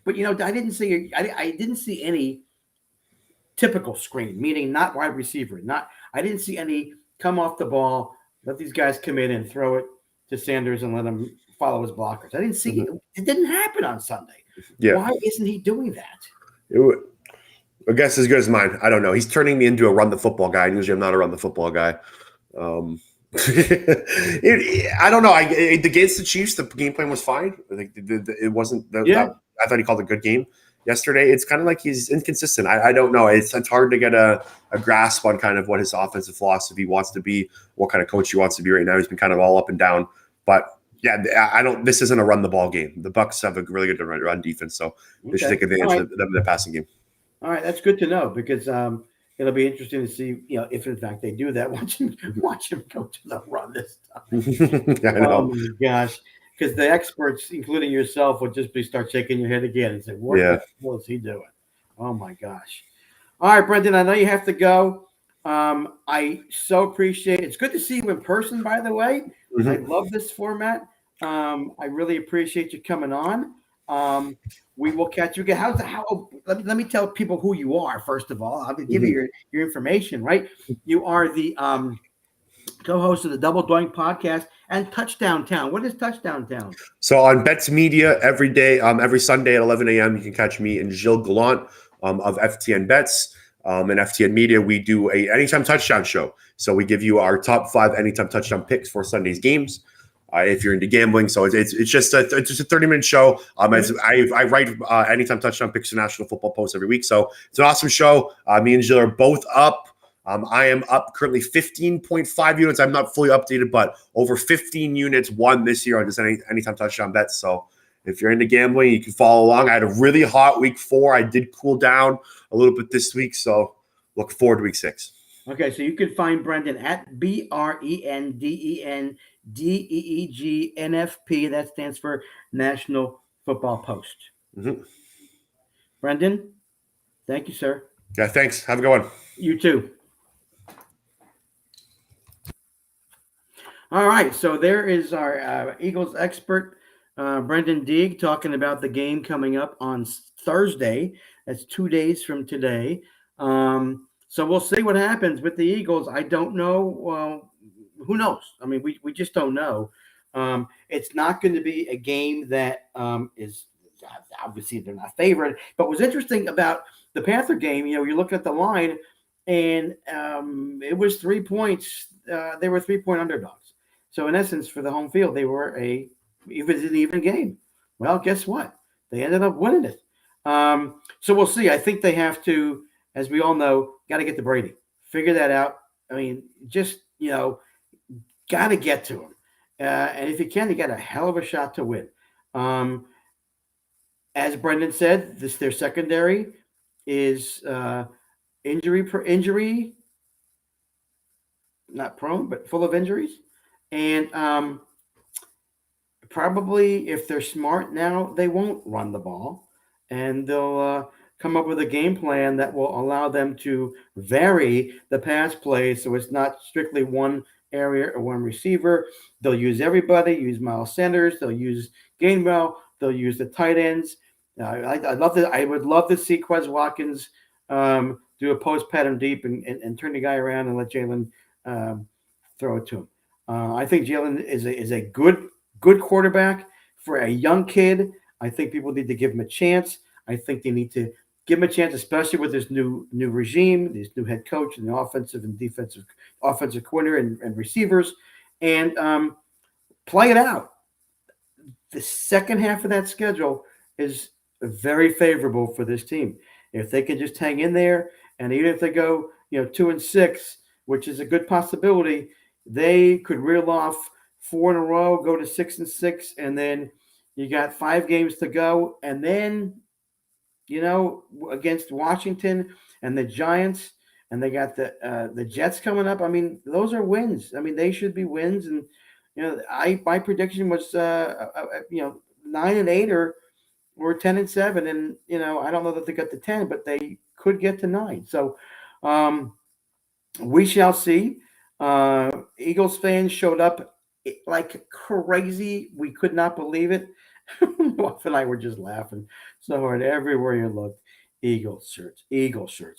but I didn't see any typical screen, meaning not wide receiver. I didn't see any come off the ball, let these guys come in and throw it to Saunders and let him follow his blockers. I didn't see it. It didn't happen on Sunday. Yeah. Why isn't he doing that? I guess as good as mine. I don't know. He's turning me into a run the football guy. Usually I'm not a run the football guy. I don't know. Against the Chiefs, the game plan was fine. It wasn't. I thought he called a good game yesterday. It's kind of like he's inconsistent. I don't know. It's hard to get a grasp on kind of what his offensive philosophy wants to be, what kind of coach he wants to be right now. He's been kind of all up and down. But yeah, this isn't a run the ball game. The Bucs have a really good run defense, so they should take advantage of the passing game. All right, that's good to know because it'll be interesting to see, if in fact they do that. Watch him go to the run this time. I know. Oh my gosh, because the experts, including yourself, would just start shaking your head again and say, "What the hell is he doing?" Oh my gosh. All right, Brendan, I know you have to go. I so appreciate it. It's good to see you in person, by the way. I love this format. I really appreciate you coming on. We will catch you again. Let me tell people who you are, first of all. I'll give you your information, right? You are the co-host of the Double Doink podcast and Touchdown Town. What is Touchdown Town? So on Bets Media every day, every Sunday at 11 a.m., you can catch me and Gilles Gallant of FTN Bets. And FTN Media, we do a Anytime Touchdown show. So we give you our top 5 Anytime Touchdown picks for Sunday's games. If you're into gambling, so it's just a 30-minute show. I write Anytime Touchdown picks for National Football Post every week, so it's an awesome show. Me and Jill are both up. I am up currently 15.5 units. I'm not fully updated, but over 15 units won this year on just Anytime Touchdown bets. So if you're into gambling, you can follow along. I had a really hot week 4. I did cool down a little bit this week, so look forward to week 6. Okay, so you can find Brendan at BrendenDeeGNFP. That stands for National Football Post. Brendan, thank you, sir. Yeah, thanks. Have a good one. You too. All right, so there is our Eagles expert, Brendan Deeg, talking about the game coming up on Thursday. That's 2 days from today. So we'll see what happens with the Eagles. I don't know. Who knows? I mean, we just don't know. It's not going to be a game that is obviously they're not favored. But what's interesting about the Panther game, you look at the line, and it was 3 points. They were 3-point underdogs. So in essence, for the home field, they were an even game. Well, guess what? They ended up winning it. So we'll see. I think they have to, as we all know, got to get to Brady. Figure that out. I mean, just, got to get to him. And if you can, you got a hell of a shot to win. As Brendan said, their secondary is injury, not prone, but full of injuries. And probably if they're smart now, they won't run the ball. And they'll come up with a game plan that will allow them to vary the pass play so it's not strictly one area or one receiver. They'll use everybody, use Miles Sanders, they'll use Gainwell, they'll use the tight ends. I would love to see Quez Watkins do a post pattern deep and turn the guy around and let Jalen throw it to him. I think Jalen is a good quarterback for a young kid. I think people need to give him a chance. I think they need to give him a chance, especially with this new regime, this new head coach, and the offensive coordinator and receivers, and play it out. The second half of that schedule is very favorable for this team. If they can just hang in there, and even if they go, 2-6, which is a good possibility, they could reel off 4 in a row, go to 6-6, and then you got 5 games to go, and then, against Washington and the Giants, and they got the Jets coming up. I mean, those are wins. I mean, they should be wins, and my prediction was 9-8 or 10-7, and I don't know that they got to 10, but they could get to 9. So we shall see. Eagles fans showed up like crazy. We could not believe it. Wolf and I were just laughing so hard everywhere you looked. Eagles shirts.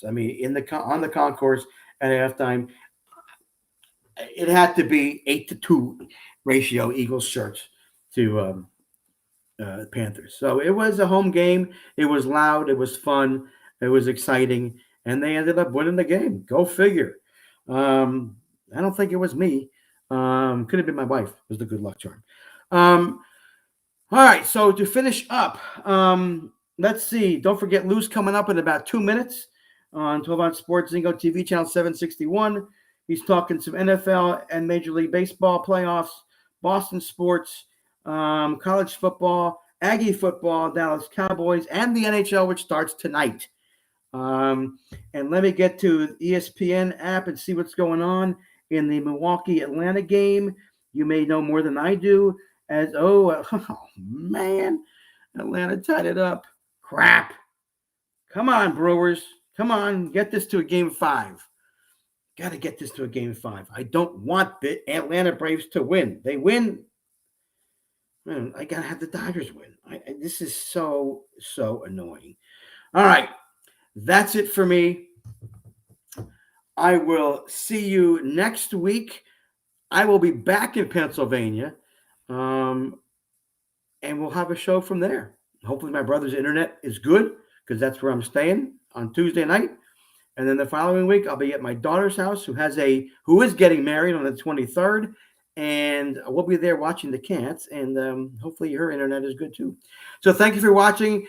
I mean, on the concourse at halftime, it had to be 8-2 ratio Eagles shirts to Panthers. So it was a home game. It was loud. It was fun. It was exciting, and they ended up winning the game. Go figure. I don't think it was me. Could have been my wife. It was the good luck charm. All right, so to finish up, let's see. Don't forget Lou's coming up in about 2 minutes on 12-Ounce Sports Zingo TV channel 761. He's talking some NFL and Major League Baseball playoffs, Boston sports, college football, Aggie football, Dallas Cowboys, and the NHL, which starts tonight. And let me get to the ESPN app and see what's going on in the Milwaukee-Atlanta game. You may know more than I do. Man, Atlanta tied it up. Crap. Come on, Brewers. Come on, get this to a game 5. Got to get this to a game 5. I don't want the Atlanta Braves to win. They win. Man, I got to have the Dodgers win. This is so annoying. All right. That's it for me. I will see you next week. I will be back in Pennsylvania, and we'll have a show from there. Hopefully my brother's internet is good because that's where I'm staying on Tuesday night. And then the following week, I'll be at my daughter's house who is getting married on the 23rd. And we'll be there watching the cats. And hopefully her internet is good too. So thank you for watching.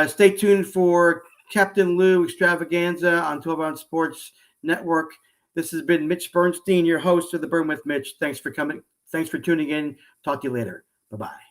Stay tuned for Captain Lou Extravaganza on 12-Ounce Sports Network. This has been Mitch Bernstein, your host of The Burn with Mitch. Thanks for coming. Thanks for tuning in. Talk to you later. Bye-bye.